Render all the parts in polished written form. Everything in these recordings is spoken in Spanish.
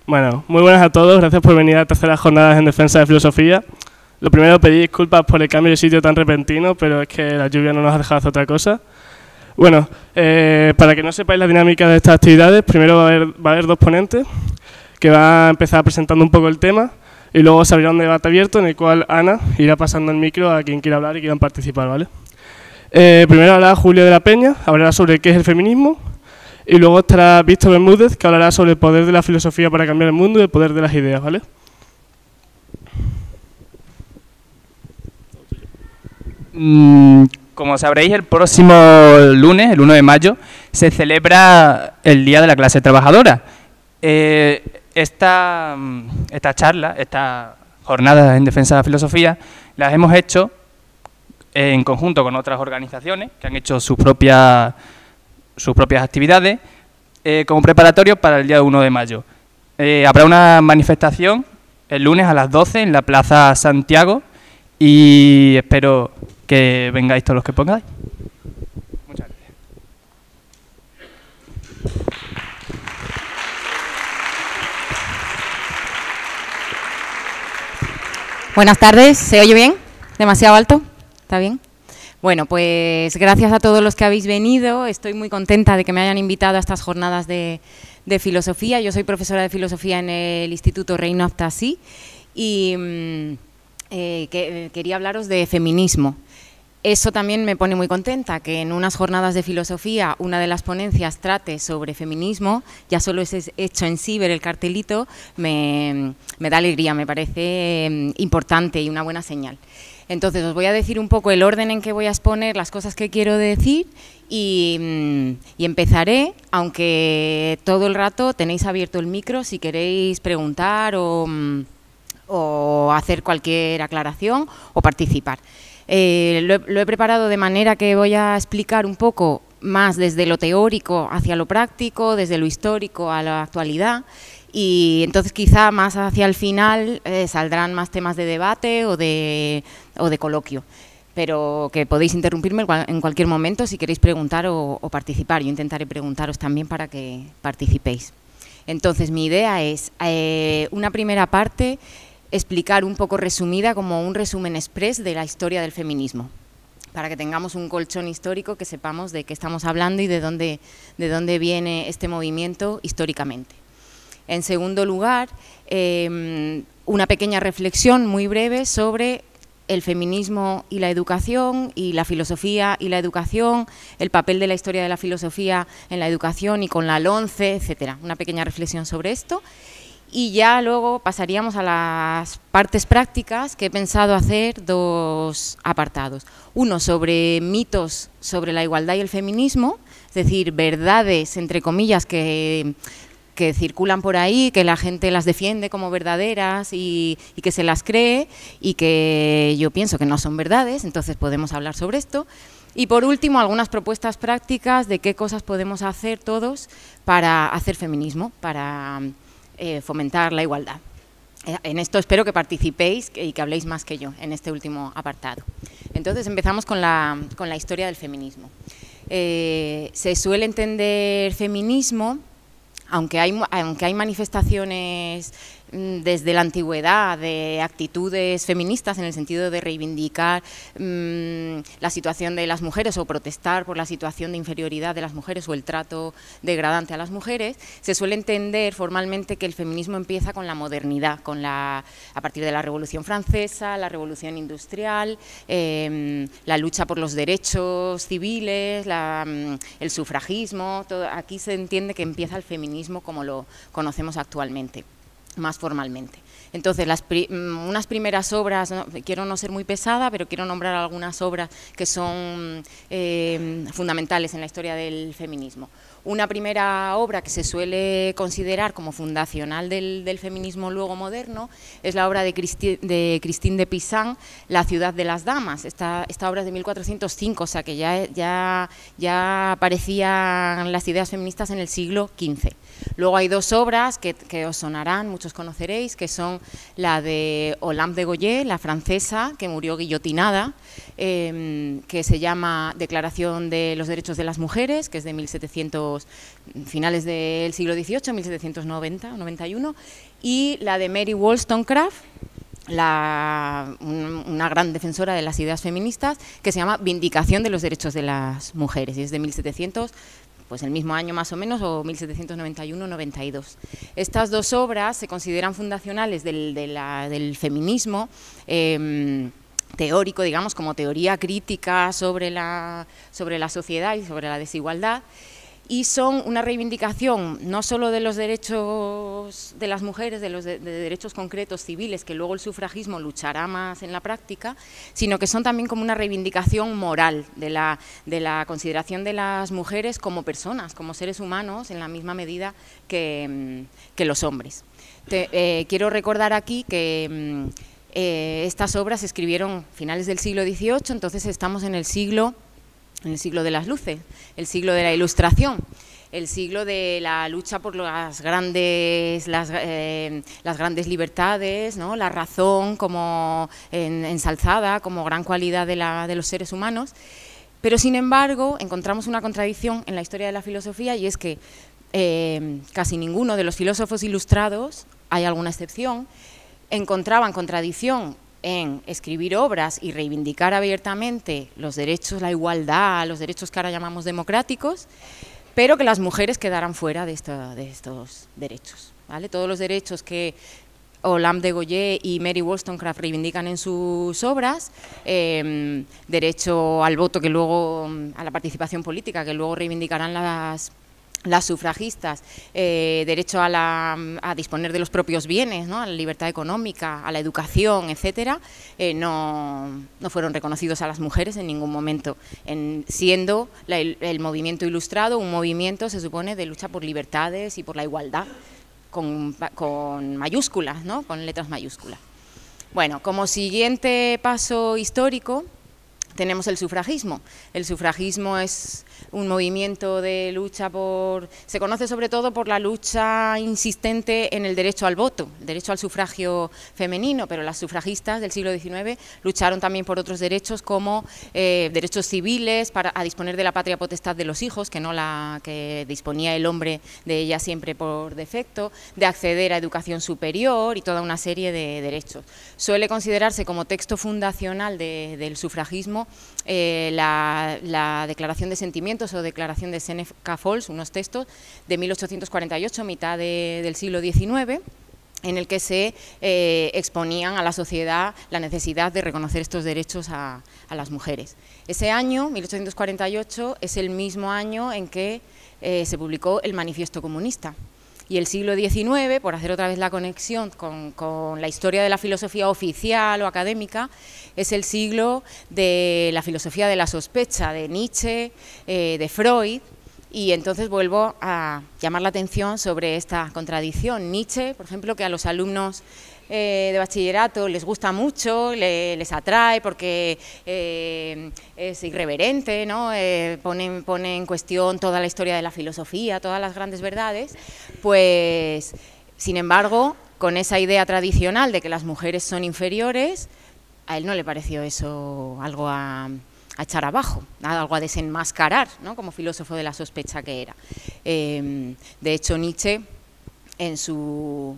Bueno, muy buenas a todos, gracias por venir a las terceras jornadas en defensa de filosofía. Lo primero, pedir disculpas por el cambio de sitio tan repentino, pero es que la lluvia no nos ha dejado hacer otra cosa. Bueno, para que no sepáis la dinámica de estas actividades, primero va a haber dos ponentes que van a empezar presentando un poco el tema y luego se abrirá un debate abierto en el cual Ana irá pasando el micro a quien quiera hablar y quieran participar, ¿vale? Primero hablará Julio de la Peña, hablará sobre qué es el feminismo, y luego estará Víctor Bermúdez, que hablará sobre el poder de la filosofía para cambiar el mundo y el poder de las ideas, ¿vale? Como sabréis, el próximo lunes, el 1 de mayo, se celebra el Día de la Clase Trabajadora. Esta charla, esta jornada en defensa de la filosofía, las hemos hecho en conjunto con otras organizaciones que han hecho sus propias actividades como preparatorio para el día 1 de mayo. Habrá una manifestación el lunes a las 12 en la Plaza Santiago y espero que vengáis todos los que pongáis. Muchas gracias. Buenas tardes, ¿se oye bien? ¿Demasiado alto? ¿Está bien? Bueno, pues gracias a todos los que habéis venido. Estoy muy contenta de que me hayan invitado a estas jornadas de filosofía. Yo soy profesora de filosofía en el Instituto Reino Aftasí y quería hablaros de feminismo. Eso también me pone muy contenta, que en unas jornadas de filosofía una de las ponencias trate sobre feminismo. Ya solo ese hecho en sí, ver el cartelito, me da alegría, me parece importante y una buena señal. Entonces, os voy a decir un poco el orden en que voy a exponer las cosas que quiero decir y empezaré, aunque todo el rato tenéis abierto el micro si queréis preguntar o hacer cualquier aclaración o participar. Lo he preparado de manera que voy a explicar un poco más desde lo teórico hacia lo práctico, desde lo histórico a la actualidad. Y entonces quizá más hacia el final saldrán más temas de debate o de coloquio, pero que podéis interrumpirme en cualquier momento si queréis preguntar o participar. Yo intentaré preguntaros también para que participéis. Entonces mi idea es, una primera parte, explicar un poco resumida como un resumen express de la historia del feminismo, para que tengamos un colchón histórico, que sepamos de qué estamos hablando y de dónde viene este movimiento históricamente. En segundo lugar, una pequeña reflexión muy breve sobre el feminismo y la educación, y la filosofía y la educación, el papel de la historia de la filosofía en la educación y con la LOMCE, etcétera. Una pequeña reflexión sobre esto. Y ya luego pasaríamos a las partes prácticas, que he pensado hacer dos apartados. Uno sobre mitos sobre la igualdad y el feminismo, es decir, verdades, entre comillas, que circulan por ahí, que la gente las defiende como verdaderas y que se las cree y que yo pienso que no son verdades, entonces podemos hablar sobre esto. Y por último, algunas propuestas prácticas de qué cosas podemos hacer todos para hacer feminismo, para fomentar la igualdad. En esto espero que participéis y que habléis más que yo en este último apartado. Entonces empezamos con la historia del feminismo. Se suele entender feminismo, aunque hay manifestaciones desde la antigüedad de actitudes feministas en el sentido de reivindicar la situación de las mujeres o protestar por la situación de inferioridad de las mujeres o el trato degradante a las mujeres, se suele entender formalmente que el feminismo empieza con la modernidad, a partir de la Revolución Francesa, la Revolución Industrial, la lucha por los derechos civiles, el sufragismo. Aquí se entiende que empieza el feminismo como lo conocemos actualmente, más formalmente. Entonces, unas primeras obras, quiero no ser muy pesada, pero quiero nombrar algunas obras que son fundamentales en la historia del feminismo. Una primera obra que se suele considerar como fundacional del feminismo luego moderno es la obra de Christine de Pizan, La ciudad de las damas. Esta obra es de 1405, o sea que ya aparecían las ideas feministas en el siglo XV. Luego hay dos obras que os sonarán, muchos conoceréis, que son la de Olympe de Gouges, la francesa, que murió guillotinada, que se llama Declaración de los Derechos de las Mujeres, que es de 1700 finales del siglo XVIII, 1790 o 91, y la de Mary Wollstonecraft, una gran defensora de las ideas feministas, que se llama Vindicación de los derechos de las mujeres, y es de 1700, pues el mismo año más o menos, o 1791-92. Estas dos obras se consideran fundacionales del feminismo teórico, digamos, como teoría crítica sobre la sociedad y sobre la desigualdad, y son una reivindicación no solo de los derechos de las mujeres, de derechos concretos civiles, que luego el sufragismo luchará más en la práctica, sino que son también como una reivindicación moral de la consideración de las mujeres como personas, como seres humanos, en la misma medida que los hombres. Quiero recordar aquí que estas obras se escribieron a finales del siglo XVIII, entonces estamos en el siglo de las luces, el siglo de la Ilustración, el siglo de la lucha por las grandes libertades, ¿no? La razón como ensalzada, como gran cualidad de los seres humanos. Pero, sin embargo, encontramos una contradicción en la historia de la filosofía, y es que casi ninguno de los filósofos ilustrados, hay alguna excepción, encontraban contradicción en escribir obras y reivindicar abiertamente los derechos, la igualdad, los derechos que ahora llamamos democráticos, pero que las mujeres quedaran fuera de estos derechos, ¿vale? Todos los derechos que Olympe de Gouges y Mary Wollstonecraft reivindican en sus obras, derecho al voto, que luego, a la participación política, que luego reivindicarán las sufragistas, derecho a disponer de los propios bienes, ¿no? A la libertad económica, a la educación, etcétera, no fueron reconocidos a las mujeres en ningún momento, siendo el movimiento ilustrado un movimiento, se supone, de lucha por libertades y por la igualdad, con mayúsculas, ¿no? Con letras mayúsculas. Bueno, como siguiente paso histórico tenemos el sufragismo. El sufragismo es un movimiento de lucha se conoce sobre todo por la lucha insistente en el derecho al voto, el derecho al sufragio femenino, pero las sufragistas del siglo XIX lucharon también por otros derechos, como derechos civiles, a disponer de la patria potestad de los hijos, que no la que disponía el hombre de ella siempre por defecto, de acceder a educación superior y toda una serie de derechos. Suele considerarse como texto fundacional del sufragismo la Declaración de Sentimientos o Declaración de Seneca Falls, unos textos de 1848, mitad del siglo XIX, en el que se exponían a la sociedad la necesidad de reconocer estos derechos a las mujeres. Ese año, 1848, es el mismo año en que se publicó el Manifiesto Comunista. Y el siglo XIX, por hacer otra vez la conexión con la historia de la filosofía oficial o académica, es el siglo de la filosofía de la sospecha, de Nietzsche, de Freud, y entonces vuelvo a llamar la atención sobre esta contradicción. Nietzsche, por ejemplo, que a los alumnos de bachillerato les gusta mucho, les atrae porque es irreverente, ¿no? Pone en cuestión toda la historia de la filosofía, todas las grandes verdades, pues, sin embargo, con esa idea tradicional de que las mujeres son inferiores, a él no le pareció eso algo a echar abajo, algo a desenmascarar, ¿no? Como filósofo de la sospecha que era. De hecho, Nietzsche, en su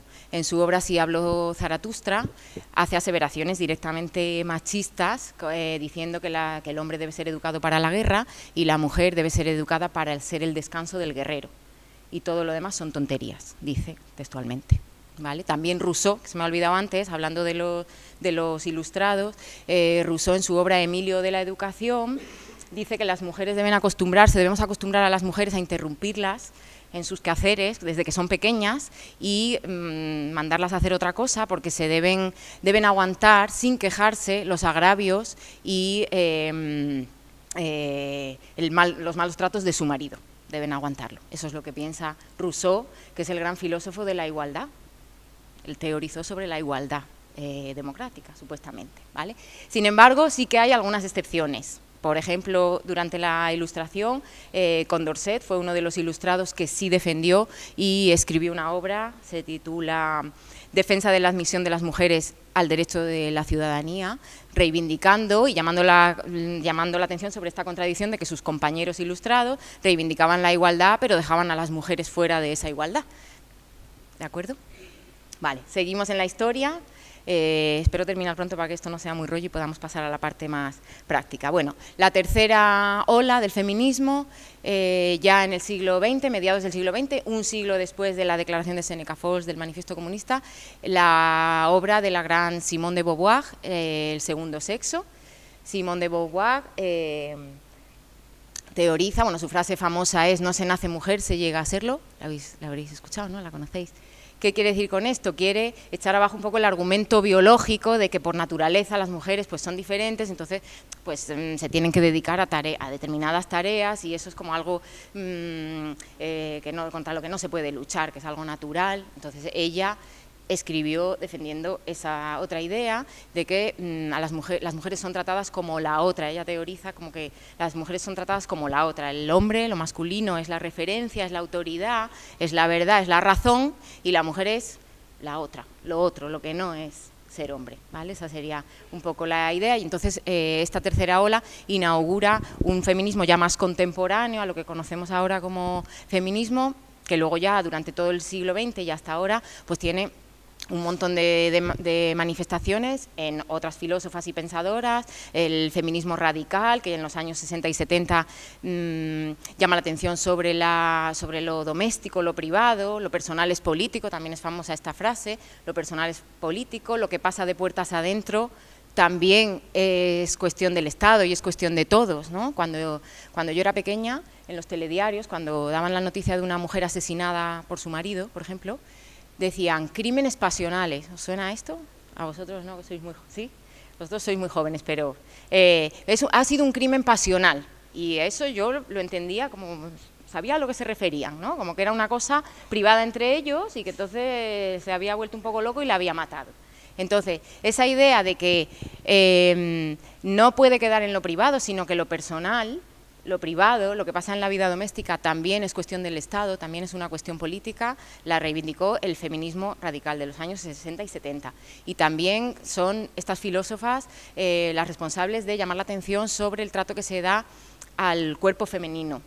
obra Si habló Zaratustra, hace aseveraciones directamente machistas, diciendo que el hombre debe ser educado para la guerra y la mujer debe ser educada para ser el descanso del guerrero. Y todo lo demás son tonterías, dice textualmente. ¿Vale? También Rousseau, que se me ha olvidado antes, hablando de los ilustrados, Rousseau en su obra Emilio de la Educación dice que las mujeres debemos acostumbrar a las mujeres a interrumpirlas en sus quehaceres desde que son pequeñas y mandarlas a hacer otra cosa, porque se deben aguantar sin quejarse los agravios y los malos tratos de su marido. Deben aguantarlo. Eso es lo que piensa Rousseau, que es el gran filósofo de la igualdad. Él teorizó sobre la igualdad democrática, supuestamente, ¿vale? Sin embargo, sí que hay algunas excepciones, Por ejemplo, durante la Ilustración, Condorcet fue uno de los ilustrados que sí defendió y escribió una obra, se titula Defensa de la admisión de las mujeres al derecho de la ciudadanía, reivindicando y llamando la atención sobre esta contradicción de que sus compañeros ilustrados reivindicaban la igualdad, pero dejaban a las mujeres fuera de esa igualdad. ¿De acuerdo? Vale, seguimos en la historia. Espero terminar pronto para que esto no sea muy rollo y podamos pasar a la parte más práctica. Bueno, la tercera ola del feminismo, ya en el siglo XX, mediados del siglo XX, un siglo después de la declaración de Seneca Falls del Manifiesto Comunista, la obra de la gran Simone de Beauvoir, El segundo sexo. Simone de Beauvoir teoriza, bueno, su frase famosa es: no se nace mujer, se llega a serlo. La habréis escuchado, ¿no? La conocéis. ¿Qué quiere decir con esto? Quiere echar abajo un poco el argumento biológico de que por naturaleza las mujeres pues son diferentes, entonces pues se tienen que dedicar a determinadas tareas, y eso es como algo contra lo que no se puede luchar, que es algo natural. Entonces ella escribió defendiendo esa otra idea de que las mujeres son tratadas como la otra. Ella teoriza como que las mujeres son tratadas como la otra. El hombre, lo masculino, es la referencia, es la autoridad, es la verdad, es la razón, y la mujer es la otra, lo otro, lo que no es ser hombre, ¿vale? Esa sería un poco la idea, y entonces esta tercera ola inaugura un feminismo ya más contemporáneo a lo que conocemos ahora como feminismo, que luego ya durante todo el siglo XX y hasta ahora pues tiene un montón de manifestaciones en otras filósofas y pensadoras. El feminismo radical, que en los años 60 y 70 llama la atención sobre lo doméstico, lo privado, lo personal es político, también es famosa esta frase, lo personal es político, lo que pasa de puertas adentro también es cuestión del Estado y es cuestión de todos, ¿no? Cuando yo era pequeña, en los telediarios, cuando daban la noticia de una mujer asesinada por su marido, por ejemplo, decían crímenes pasionales. ¿Os suena esto? A vosotros no, que sois muy... ¿Sí? Vosotros sois muy jóvenes, pero eso ha sido un crimen pasional, y eso yo lo entendía como... sabía a lo que se referían, ¿no? Como que era una cosa privada entre ellos y que entonces se había vuelto un poco loco y la había matado. Entonces, esa idea de que no puede quedar en lo privado, sino que lo personal, lo privado, lo que pasa en la vida doméstica también es cuestión del Estado, también es una cuestión política, la reivindicó el feminismo radical de los años 60 y 70. Y también son estas filósofas las responsables de llamar la atención sobre el trato que se da al cuerpo femenino.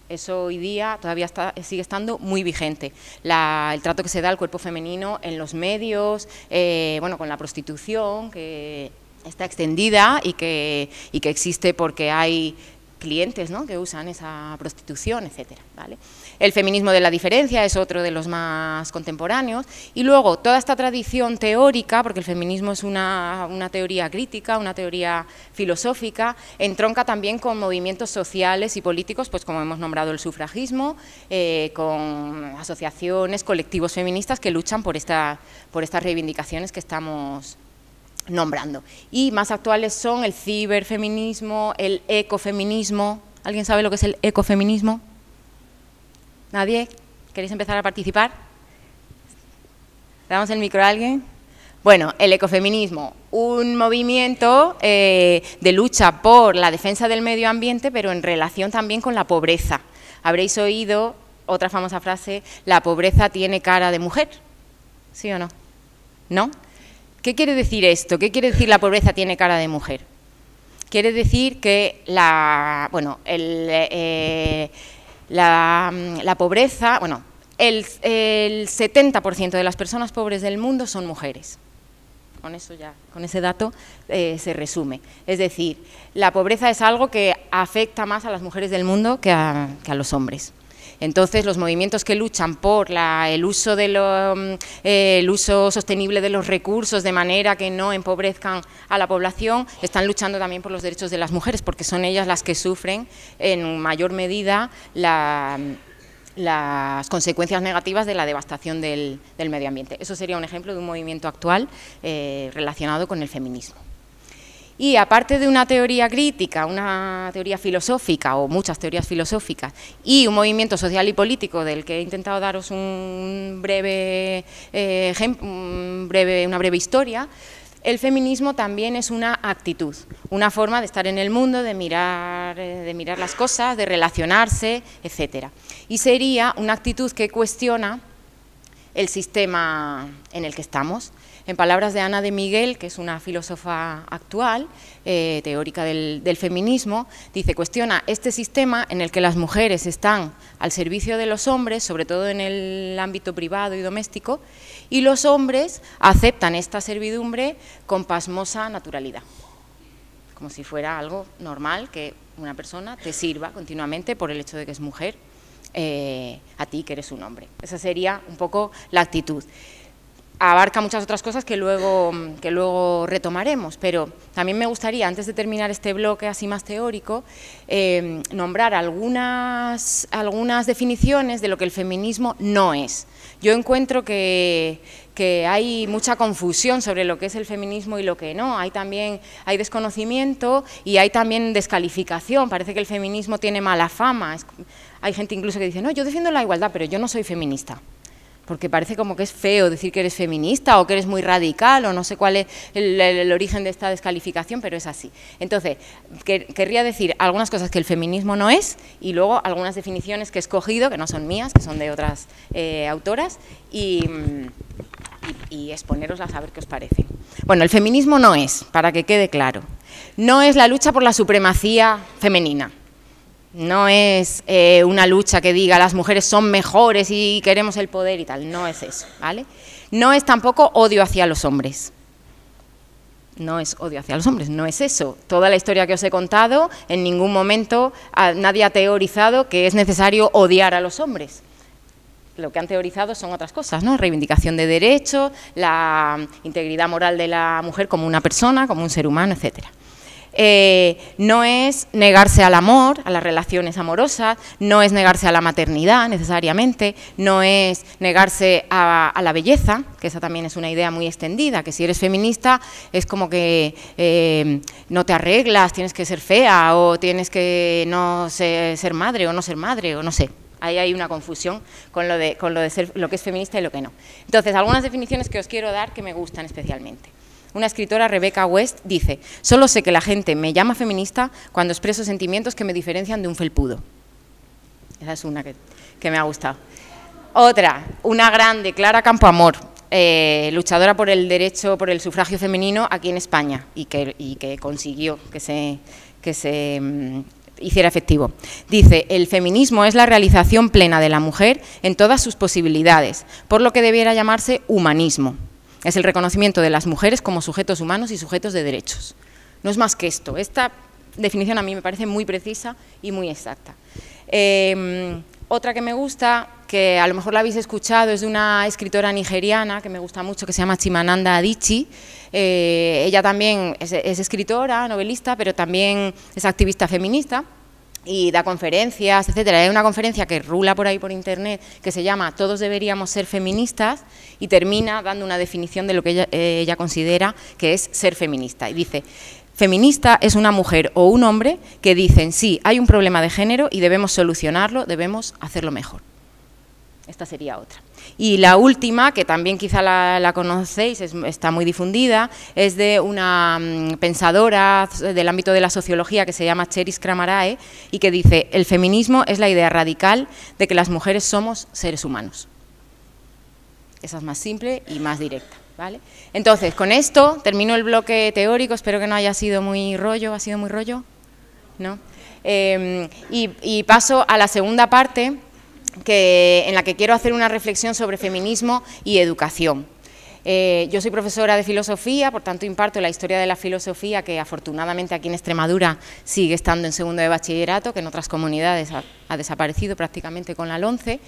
Eso hoy día todavía sigue estando muy vigente. El trato que se da al cuerpo femenino en los medios, bueno, con la prostitución, que está extendida y que existe porque hay clientes, ¿no?, que usan esa prostitución, etcétera, ¿vale? El feminismo de la diferencia es otro de los más contemporáneos, y luego toda esta tradición teórica, porque el feminismo es una teoría crítica, una teoría filosófica, entronca también con movimientos sociales y políticos, pues como hemos nombrado el sufragismo, con asociaciones, colectivos feministas que luchan por estas reivindicaciones que estamos nombrando. Y más actuales son el ciberfeminismo, el ecofeminismo. ¿Alguien sabe lo que es el ecofeminismo? ¿Nadie? ¿Queréis empezar a participar? ¿Le damos el micro a alguien? Bueno, el ecofeminismo, un movimiento de lucha por la defensa del medio ambiente, pero en relación también con la pobreza. Habréis oído otra famosa frase: la pobreza tiene cara de mujer. ¿Sí o no? ¿No? ¿Qué quiere decir esto? ¿Qué quiere decir la pobreza tiene cara de mujer? Quiere decir que la pobreza, bueno, el 70% de las personas pobres del mundo son mujeres. Con eso ya, con ese dato se resume. Es decir, la pobreza es algo que afecta más a las mujeres del mundo que a los hombres. Entonces, los movimientos que luchan por el uso sostenible de los recursos de manera que no empobrezcan a la población, están luchando también por los derechos de las mujeres, porque son ellas las que sufren en mayor medida las consecuencias negativas de la devastación del medio ambiente. Eso sería un ejemplo de un movimiento actual relacionado con el feminismo. Y aparte de una teoría crítica, una teoría filosófica o muchas teorías filosóficas y un movimiento social y político del que he intentado daros una breve historia, el feminismo también es una actitud, una forma de estar en el mundo, de mirar las cosas, de relacionarse, etc. Y sería una actitud que cuestiona el sistema en el que estamos. En palabras de Ana de Miguel, que es una filósofa actual, teórica del feminismo, dice, cuestiona este sistema en el que las mujeres están al servicio de los hombres, sobre todo en el ámbito privado y doméstico, y los hombres aceptan esta servidumbre con pasmosa naturalidad, como si fuera algo normal que una persona te sirva continuamente por el hecho de que es mujer, a ti que eres un hombre. Esa sería un poco la actitud. Abarca muchas otras cosas que luego retomaremos, pero también me gustaría, antes de terminar este bloque así más teórico, nombrar algunas definiciones de lo que el feminismo no es. Yo encuentro que hay mucha confusión sobre lo que es el feminismo y lo que no. Hay desconocimiento y hay también descalificación. Parece que el feminismo tiene mala fama. Hay gente incluso que dice, no, yo defiendo la igualdad, pero yo no soy feminista. Porque parece como que es feo decir que eres feminista o que eres muy radical o no sé cuál es el origen de esta descalificación, pero es así. Entonces, querría decir algunas cosas que el feminismo no es y luego algunas definiciones que he escogido, que no son mías, que son de otras autoras, y exponeroslas a ver qué os parece. Bueno, el feminismo no es, para que quede claro, no es la lucha por la supremacía femenina. No es una lucha que diga las mujeres son mejores y queremos el poder y tal, no es eso, ¿vale? No es tampoco odio hacia los hombres, no es odio hacia los hombres, no es eso. Toda la historia que os he contado, en ningún momento nadie ha teorizado que es necesario odiar a los hombres. Lo que han teorizado son otras cosas, ¿no? Reivindicación de derechos, la integridad moral de la mujer como una persona, como un ser humano, etcétera. No es negarse al amor, a las relaciones amorosas, no es negarse a la maternidad necesariamente, no es negarse a la belleza, que esa también es una idea muy extendida, que si eres feminista es como que no te arreglas, tienes que ser fea o tienes que no ser madre o no sé. Ahí hay una confusión con lo de ser, lo que es feminista y lo que no. Entonces, algunas definiciones que os quiero dar que me gustan especialmente. Una escritora, Rebecca West, dice, solo sé que la gente me llama feminista cuando expreso sentimientos que me diferencian de un felpudo. Esa es una que me ha gustado. Otra, una grande, Clara Campoamor, luchadora por el derecho, por el sufragio femenino aquí en España y que consiguió que se hiciera efectivo. Dice, el feminismo es la realización plena de la mujer en todas sus posibilidades, por lo que debiera llamarse humanismo. Es el reconocimiento de las mujeres como sujetos humanos y sujetos de derechos. No es más que esto. Esta definición a mí me parece muy precisa y muy exacta. Otra que me gusta, que a lo mejor la habéis escuchado, es de una escritora nigeriana que me gusta mucho, que se llama Chimamanda Adichie. Ella también es escritora, novelista, pero también es activista feminista y da conferencias, etcétera. Hay una conferencia que rula por ahí por internet que se llama Todos deberíamos ser feministas y termina dando una definición de lo que ella considera que es ser feminista. Y dice, feminista es una mujer o un hombre que dicen sí, hay un problema de género y debemos solucionarlo, debemos hacerlo mejor. Esta sería otra. Y la última, que también quizá la conocéis, está muy difundida, es de una pensadora del ámbito de la sociología que se llama Cheryl Kramarae y que dice, el feminismo es la idea radical de que las mujeres somos seres humanos. Esa es más simple y más directa, ¿vale? Entonces, con esto termino el bloque teórico, espero que no haya sido muy rollo, ¿ha sido muy rollo? ¿No? Y paso a la segunda parte, en la que quiero hacer una reflexión sobre feminismo y educación. Yo soy profesora de filosofía, por tanto imparto la historia de la filosofía, que afortunadamente aquí en Extremadura sigue estando en segundo de bachillerato, que en otras comunidades ha desaparecido prácticamente con la LOMCE,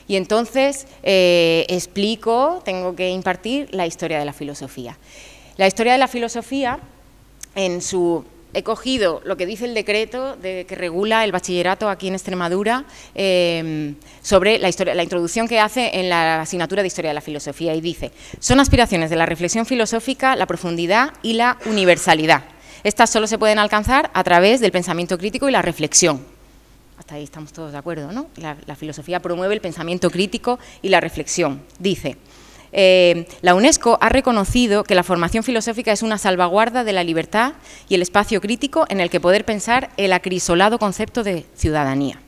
y entonces tengo que impartir la historia de la filosofía. La historia de la filosofía, he cogido lo que dice el decreto que regula el bachillerato aquí en Extremadura sobre la introducción que hace en la asignatura de Historia de la Filosofía y dice, son aspiraciones de la reflexión filosófica, la profundidad y la universalidad. Estas solo se pueden alcanzar a través del pensamiento crítico y la reflexión. Hasta ahí estamos todos de acuerdo, ¿no? La filosofía promueve el pensamiento crítico y la reflexión. Dice, La UNESCO ha reconocido que la formación filosófica es una salvaguarda de la libertad y el espacio crítico en el que poder pensar el acrisolado concepto de ciudadanía.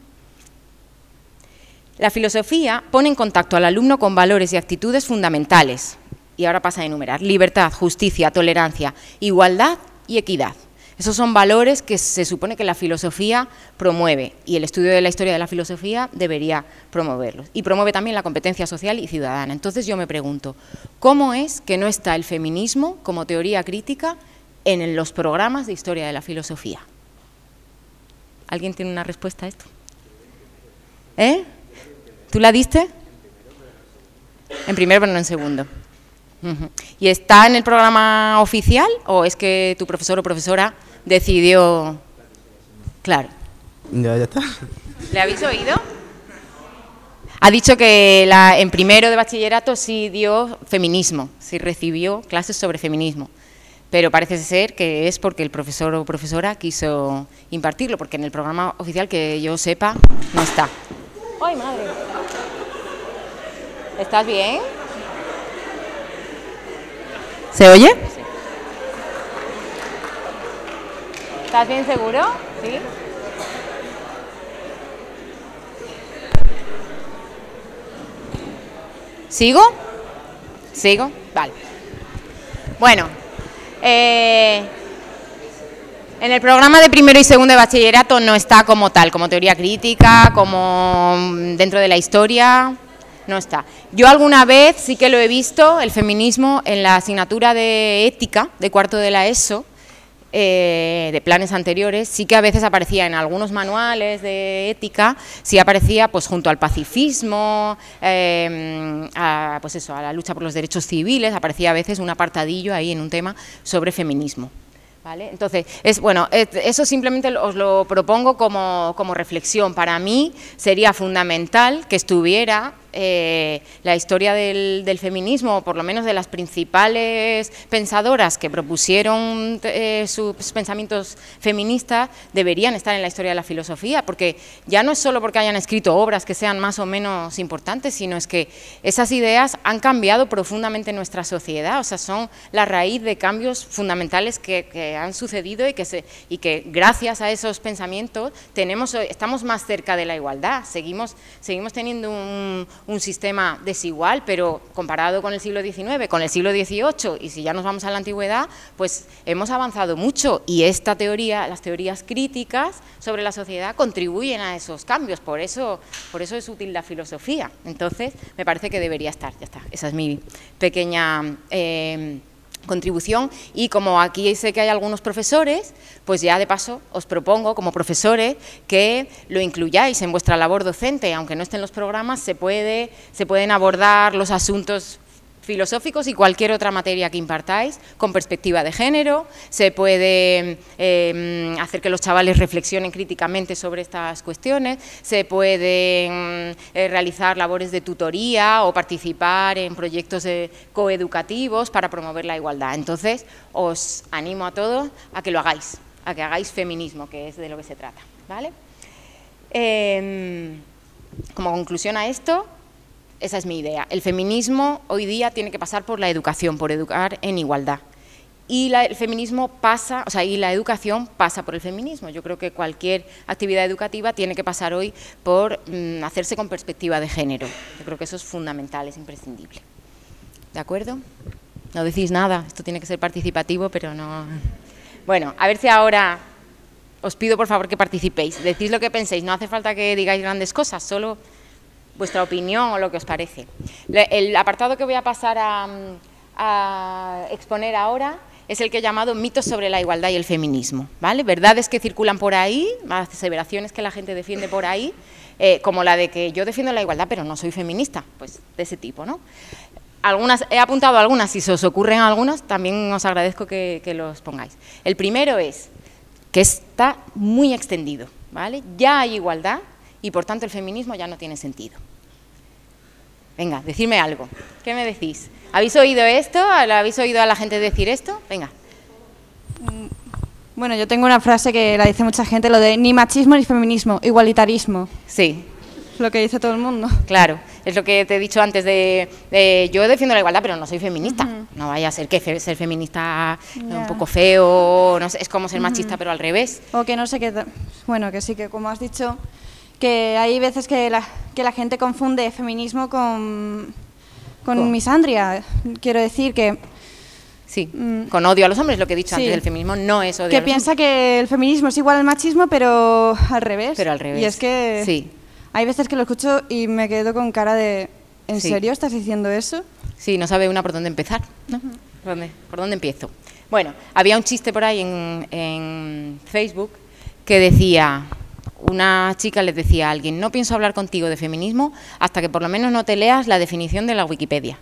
La filosofía pone en contacto al alumno con valores y actitudes fundamentales, y ahora pasa a enumerar: libertad, justicia, tolerancia, igualdad y equidad. Esos son valores que se supone que la filosofía promueve, y el estudio de la historia de la filosofía debería promoverlos. Y promueve también la competencia social y ciudadana. Entonces yo me pregunto, ¿cómo es que no está el feminismo como teoría crítica en los programas de historia de la filosofía? ¿Alguien tiene una respuesta a esto? ¿Tú la diste? En primero, pero no en segundo. ¿Y está en el programa oficial o es que tu profesor o profesora decidió? Claro. Ya está. ¿Le habéis oído? Ha dicho que en primero de bachillerato sí dio feminismo, sí recibió clases sobre feminismo, pero parece ser que es porque el profesor o profesora quiso impartirlo, porque en el programa oficial, que yo sepa, no está. ¡Ay, madre! ¿Estás bien? ¿Se oye? Sí. ¿Estás bien seguro? Sí. ¿Sigo? ¿Sigo? Vale. Bueno, en el programa de primero y segundo de bachillerato no está como tal, como teoría crítica, como dentro de la historia. No está. Yo alguna vez sí que lo he visto, el feminismo, en la asignatura de ética de cuarto de la ESO, de planes anteriores, sí que a veces aparecía en algunos manuales de ética, sí aparecía pues junto al pacifismo, pues eso, a la lucha por los derechos civiles, aparecía a veces un apartadillo ahí en un tema sobre feminismo. ¿Vale? Entonces, eso simplemente os lo propongo como reflexión. Para mí sería fundamental que estuviera la historia del feminismo, o por lo menos de las principales pensadoras que propusieron sus pensamientos feministas, deberían estar en la historia de la filosofía, porque ya no es solo porque hayan escrito obras que sean más o menos importantes, sino es que esas ideas han cambiado profundamente nuestra sociedad, o sea, son la raíz de cambios fundamentales que han sucedido y que gracias a esos pensamientos estamos más cerca de la igualdad, seguimos teniendo un sistema desigual, pero comparado con el siglo XIX, con el siglo XVIII, y si ya nos vamos a la antigüedad, pues hemos avanzado mucho, y esta teoría, las teorías críticas sobre la sociedad contribuyen a esos cambios, por eso es útil la filosofía. Entonces, me parece que debería estar, ya está, esa es mi pequeña contribución, y como aquí sé que hay algunos profesores, pues ya de paso os propongo como profesores que lo incluyáis en vuestra labor docente, aunque no estén los programas, se pueden abordar los asuntos filosóficos y cualquier otra materia que impartáis con perspectiva de género, se puede hacer que los chavales reflexionen críticamente sobre estas cuestiones, se pueden realizar labores de tutoría o participar en proyectos coeducativos para promover la igualdad. Entonces, os animo a todos a que lo hagáis, a que hagáis feminismo, que es de lo que se trata, ¿vale? Como conclusión a esto, esa es mi idea. El feminismo hoy día tiene que pasar por la educación, por educar en igualdad. Y el feminismo pasa, y la educación pasa por el feminismo. Yo creo que cualquier actividad educativa tiene que pasar hoy por hacerse con perspectiva de género. Yo creo que eso es fundamental, es imprescindible. ¿De acuerdo? No decís nada, esto tiene que ser participativo, pero no... Bueno, a ver si ahora os pido por favor que participéis. Decís lo que penséis, no hace falta que digáis grandes cosas, solo vuestra opinión o lo que os parece. El apartado que voy a pasar a exponer ahora es el que he llamado mitos sobre la igualdad y el feminismo, ¿vale? Verdades que circulan por ahí, aseveraciones que la gente defiende por ahí, como la de que yo defiendo la igualdad pero no soy feminista, pues de ese tipo, ¿no? He apuntado algunas, si se os ocurren algunas, también os agradezco que los pongáis. El primero es que está muy extendido, ¿vale? Ya hay igualdad y por tanto el feminismo ya no tiene sentido. Venga, decidme algo. ¿Qué me decís? ¿Habéis oído esto? ¿Habéis oído a la gente decir esto? Venga. Bueno, yo tengo una frase que la dice mucha gente, lo de ni machismo ni feminismo, igualitarismo. Sí. Es lo que dice todo el mundo. Claro. es lo que te he dicho antes yo defiendo la igualdad, pero no soy feminista. No vaya a ser que ser feminista es un poco feo, no sé, es como ser machista, pero al revés. O que no sé qué, bueno, que sí, que como has dicho, que hay veces que la gente confunde feminismo con misandria. Quiero decir que... Sí, con odio a los hombres, lo que he dicho antes, el feminismo no es odio a los hombres. Que piensa que el feminismo es igual al machismo, pero al revés. Pero al revés. Y es que hay veces que lo escucho y me quedo con cara de... ¿En serio estás diciendo eso? Sí, no sabe una por dónde empezar, ¿no? ¿Por dónde empiezo? Bueno, había un chiste por ahí en Facebook que decía... Una chica les decía a alguien, no pienso hablar contigo de feminismo hasta que por lo menos no te leas la definición de la Wikipedia.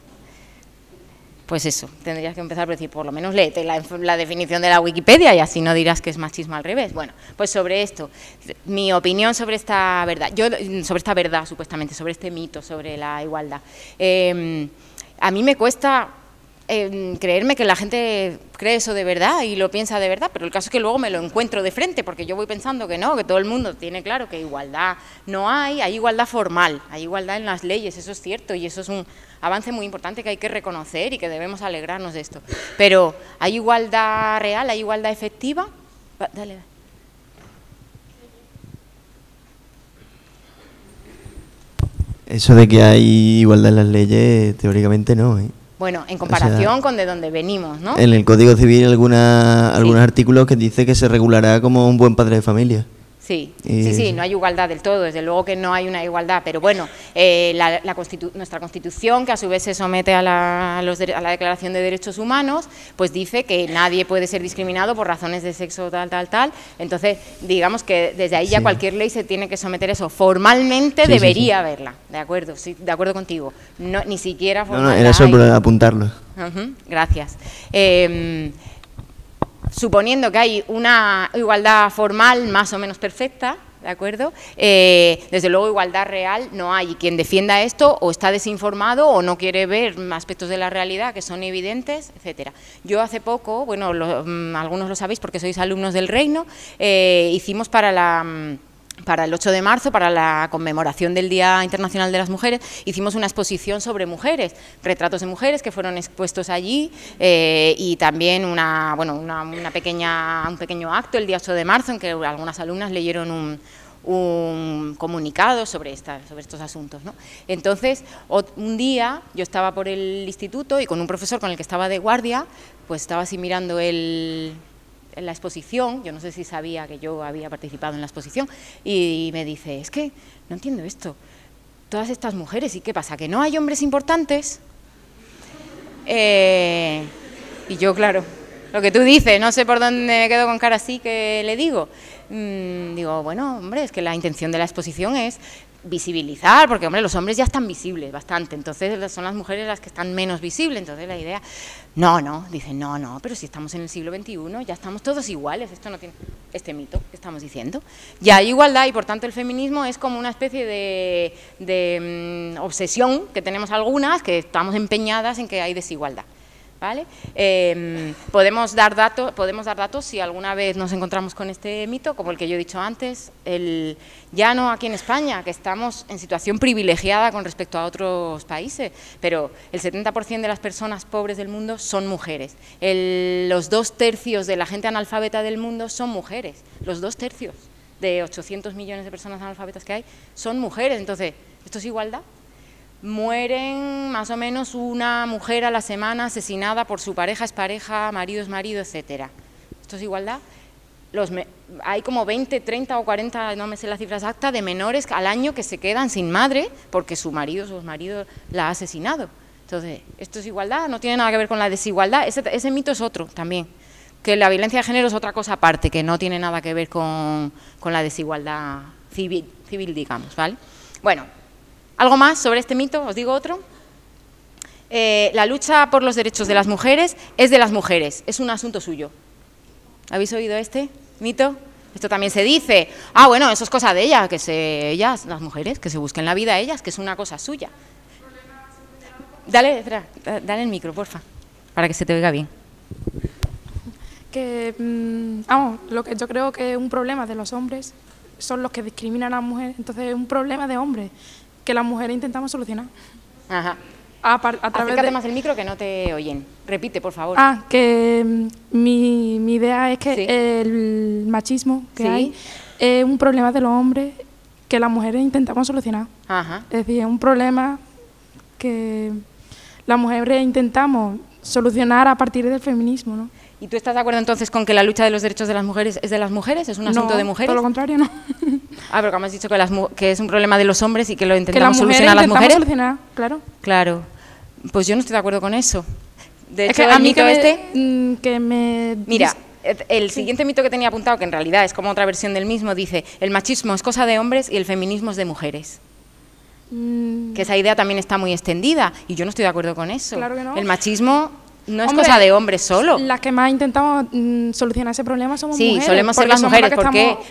Pues eso, tendrías que empezar por decir, por lo menos léete la definición de la Wikipedia y así no dirás que es machismo al revés. Bueno, pues sobre esto, mi opinión sobre esta verdad, sobre esta verdad supuestamente, sobre este mito, sobre la igualdad. A mí me cuesta creerme que la gente cree eso de verdad y lo piensa de verdad, pero el caso es que luego me lo encuentro de frente, porque yo voy pensando que no, que todo el mundo tiene claro que igualdad no hay igualdad formal, hay igualdad en las leyes, eso es cierto, y eso es un avance muy importante que hay que reconocer y que debemos alegrarnos de esto. Pero ¿hay igualdad real, hay igualdad efectiva? Dale. Eso de que hay igualdad en las leyes, teóricamente no, ¿eh? Bueno, en comparación con de donde venimos, ¿no? En el Código Civil hay algunos artículos que dice que se regulará como un buen padre de familia. Sí, no hay igualdad del todo, desde luego que no hay una igualdad, pero bueno, nuestra Constitución, que a su vez se somete a la Declaración de Derechos Humanos, pues dice que nadie puede ser discriminado por razones de sexo tal, entonces digamos que desde ahí ya cualquier ley se tiene que someter a eso, formalmente debería haberla, ¿de acuerdo? Sí, de acuerdo contigo, no, ni siquiera formalmente. No, era solo por apuntarlo. Gracias. Suponiendo que hay una igualdad formal más o menos perfecta, ¿de acuerdo? Desde luego igualdad real no hay. Quien defienda esto o está desinformado o no quiere ver aspectos de la realidad que son evidentes, etcétera. Yo hace poco, bueno, algunos lo sabéis porque sois alumnos del Reino, hicimos para el 8 de marzo, para la conmemoración del Día Internacional de las Mujeres, hicimos una exposición sobre mujeres, retratos de mujeres que fueron expuestos allí y también un pequeño acto el día 8 de marzo en que algunas alumnas leyeron un comunicado sobre estos asuntos, ¿no? Entonces, un día yo estaba por el instituto y con un profesor con el que estaba de guardia, pues estaba así mirando en la exposición, yo no sé si sabía que yo había participado en la exposición, y me dice, es que no entiendo esto, todas estas mujeres, ¿y qué pasa? ¿Que no hay hombres importantes? Y yo, claro, lo que tú dices, no sé por dónde me quedo con cara así que le digo. Digo, bueno, hombre, es que la intención de la exposición es visibilizar, porque, hombre, los hombres ya están visibles bastante, entonces son las mujeres las que están menos visibles, entonces la idea, dicen, no, pero si estamos en el siglo XXI, ya estamos todos iguales, esto no tiene, este mito que estamos diciendo, ya hay igualdad y por tanto el feminismo es como una especie de obsesión que tenemos algunas, que estamos empeñadas en que hay desigualdad. ¿Vale? Podemos dar datos si alguna vez nos encontramos con este mito, como el que yo he dicho antes, ya no aquí en España, que estamos en situación privilegiada con respecto a otros países, pero el 70% de las personas pobres del mundo son mujeres, los 2/3 de la gente analfabeta del mundo son mujeres, los 2/3 de 800 millones de personas analfabetas que hay son mujeres, entonces, ¿esto es igualdad? Mueren más o menos una mujer a la semana asesinada por su pareja, expareja, marido, etcétera. ¿Esto es igualdad? Hay como 20, 30 o 40, no me sé la cifra exacta, de menores al año que se quedan sin madre porque su marido la ha asesinado. Entonces, ¿esto es igualdad? No tiene nada que ver con la desigualdad. Ese mito es otro también, que la violencia de género es otra cosa aparte, que no tiene nada que ver con la desigualdad civil, digamos, ¿vale? Bueno, ¿algo más sobre este mito? ¿Os digo otro? La lucha por los derechos de las mujeres es de las mujeres, es un asunto suyo. ¿Habéis oído este mito? Esto también se dice, bueno, eso es cosa de ellas, ellas, las mujeres, que se busquen la vida a ellas, que es una cosa suya. Dale el micro, porfa, para que se te oiga bien. Lo que yo creo que es un problema de los hombres son los que discriminan a las mujeres, entonces es un problema de hombres, que las mujeres intentamos solucionar. Ajá. A través Acércate de... más el micro que no te oyen. Repite, por favor. Que mi idea es que Sí. el machismo que Sí. hay es un problema de los hombres que las mujeres intentamos solucionar. Ajá. Es decir, es un problema que las mujeres intentamos solucionar a partir del feminismo, ¿no? ¿Y tú estás de acuerdo entonces con que la lucha de los derechos de las mujeres es de las mujeres? ¿Es un asunto No, de mujeres? todo lo contrario, no. Pero como has dicho que es un problema de los hombres y que lo Que las intentamos mujeres solucionar las intentamos mujeres. solucionar, claro. Claro. Pues yo no estoy de acuerdo con eso. De Es hecho, que el a mí mito que me... Mira, el siguiente mito que tenía apuntado, que en realidad es como otra versión del mismo, dice: el machismo es cosa de hombres y el feminismo es de mujeres. Que esa idea también está muy extendida y yo no estoy de acuerdo con eso. Claro que no. El machismo no es Hombre, cosa de hombres solo. Las que más intentamos solucionar ese problema somos Sí, mujeres. solemos ser porque las somos mujeres. que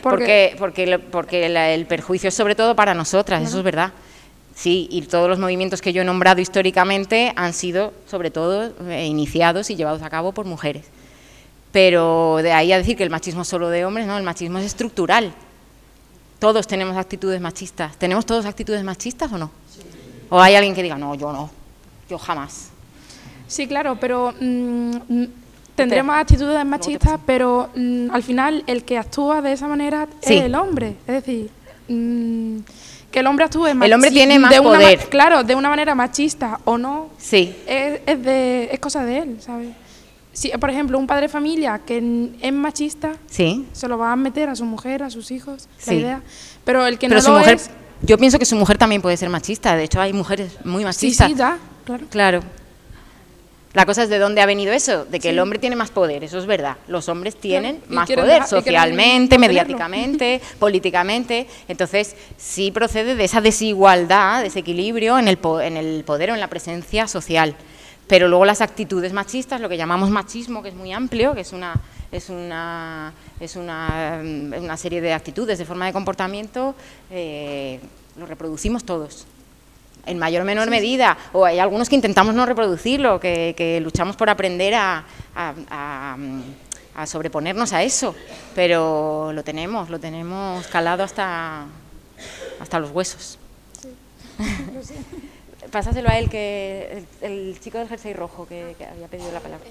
¿Por qué? estamos- Porque el perjuicio es sobre todo para nosotras, eso es verdad. Sí, y todos los movimientos que yo he nombrado históricamente han sido, sobre todo, iniciados y llevados a cabo por mujeres. Pero de ahí a decir que el machismo es solo de hombres, no, el machismo es estructural. Todos tenemos actitudes machistas. ¿Tenemos todos actitudes machistas o no? Sí. ¿O hay alguien que diga: no, yo jamás? Sí, claro, pero tendremos actitudes machistas, pero al final el que actúa de esa manera Sí. es el hombre. Es decir, que el hombre actúe El hombre tiene más de una poder. claro, de una manera machista o no, Sí. es cosa de él, ¿sabes? Si, por ejemplo, un padre de familia que es machista, Sí. se lo va a meter a su mujer, a sus hijos, la Sí. idea. Pero el que Pero no su lo mujer, es... yo pienso que su mujer también puede ser machista. De hecho, hay mujeres muy Sí, machistas. sí, ya, claro. Claro. La cosa es de dónde ha venido eso, de que Sí. el hombre tiene más poder, eso es verdad. Los hombres tienen Claro, y más quieren poder, dejar- y quieren socialmente, mantenerlo. mediáticamente, políticamente. Entonces, sí procede de esa desigualdad, de ese equilibrio en el poder o en la presencia social. Pero luego las actitudes machistas, lo que llamamos machismo, que es muy amplio, que es una serie de actitudes, de forma de comportamiento, lo reproducimos todos. En mayor o menor medida, o hay algunos que intentamos no reproducirlo, que luchamos por aprender a sobreponernos a eso, pero lo tenemos calado hasta los huesos. Pásaselo a él, que el chico del jersey rojo que había pedido la palabra.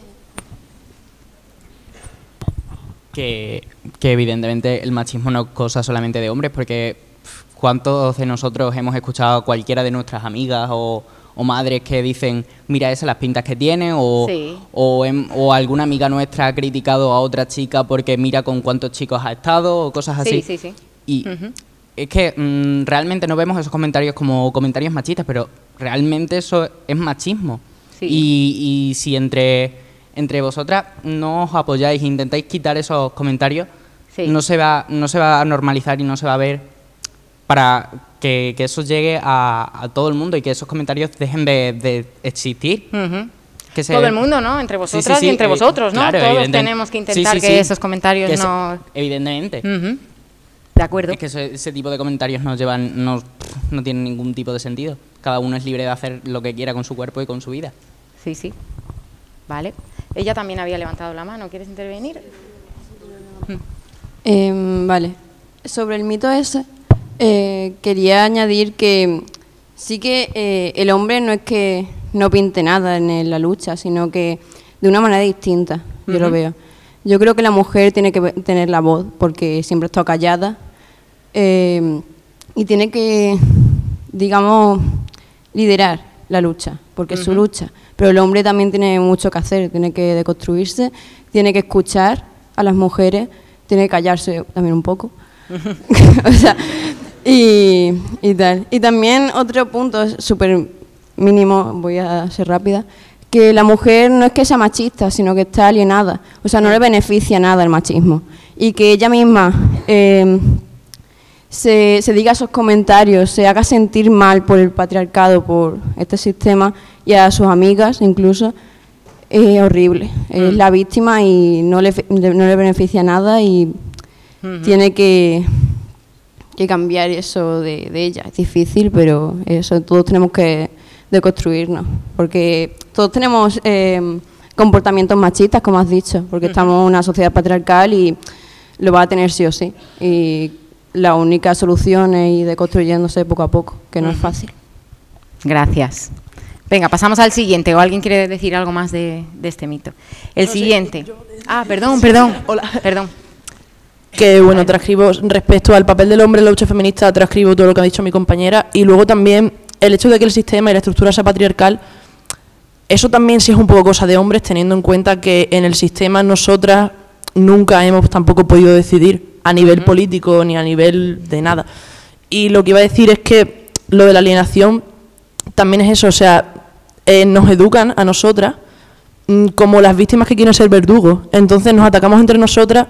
Que evidentemente el machismo no es cosa solamente de hombres, porque ¿cuántos de nosotros hemos escuchado a cualquiera de nuestras amigas o madres que dicen: mira esas las pintas que tiene, Sí. o alguna amiga nuestra ha criticado a otra chica porque mira con cuántos chicos ha estado, o cosas así? Sí. Y Ujú. es que realmente no vemos esos comentarios como comentarios machistas, pero realmente eso es machismo. Sí. Y si entre vosotras no os apoyáis e intentáis quitar esos comentarios, Sí. no se va a normalizar y no se va a ver, para que eso llegue a todo el mundo y que esos comentarios dejen de existir. Ujú. Que se- Todo el mundo, ¿no? Entre vosotras Sí, sí, sí, y entre vosotros, ¿no? claro, Todos evidente- tenemos que sí, intentar sí, que sí. esos comentarios Que eso- no... Evidentemente. Ujú. De acuerdo. Es que ese tipo de comentarios no tienen ningún tipo de sentido. Cada uno es libre de hacer lo que quiera con su cuerpo y con su vida. Sí. Vale. Ella también había levantado la mano. ¿Quieres intervenir? Vale. Sobre el mito ese, quería añadir que sí que el hombre no es que no pinte nada en la lucha, sino que de una manera distinta, yo lo Ujú. veo. Yo creo que la mujer tiene que tener la voz, porque siempre ha estado callada, y tiene que, digamos, liderar la lucha, porque es su Ujú. lucha. Pero el hombre también tiene mucho que hacer, tiene que deconstruirse, tiene que escuchar a las mujeres, tiene que callarse también un poco. O sea, y tal. Y también otro punto súper mínimo, voy a ser rápida, que la mujer no es que sea machista, sino que está alienada. O sea, no le beneficia nada el machismo. Y que ella misma se diga esos comentarios, se haga sentir mal por el patriarcado, por este sistema, y a sus amigas incluso, es horrible. Es la víctima y no le beneficia nada, y tiene que cambiar eso de ella. Es difícil, pero eso todos tenemos que deconstruirnos, porque todos tenemos comportamientos machistas, como has dicho, porque estamos en una sociedad patriarcal y lo va a tener sí o sí. Y la única solución es ir deconstruyéndose poco a poco, que no es fácil. Gracias. Venga, pasamos al siguiente. ¿O alguien quiere decir algo más de este mito? El siguiente. Perdón. Hola. Perdón. Que bueno, transcribo respecto al papel del hombre en la lucha feminista, transcribo todo lo que ha dicho mi compañera, y luego también el hecho de que el sistema y la estructura sea patriarcal, eso también sí es un poco cosa de hombres, teniendo en cuenta que en el sistema nosotras nunca hemos tampoco podido decidir a nivel político ni a nivel de nada. Y lo que iba a decir es que lo de la alienación también es eso, o sea, nos educan a nosotras como las víctimas que quieren ser verdugos, entonces nos atacamos entre nosotras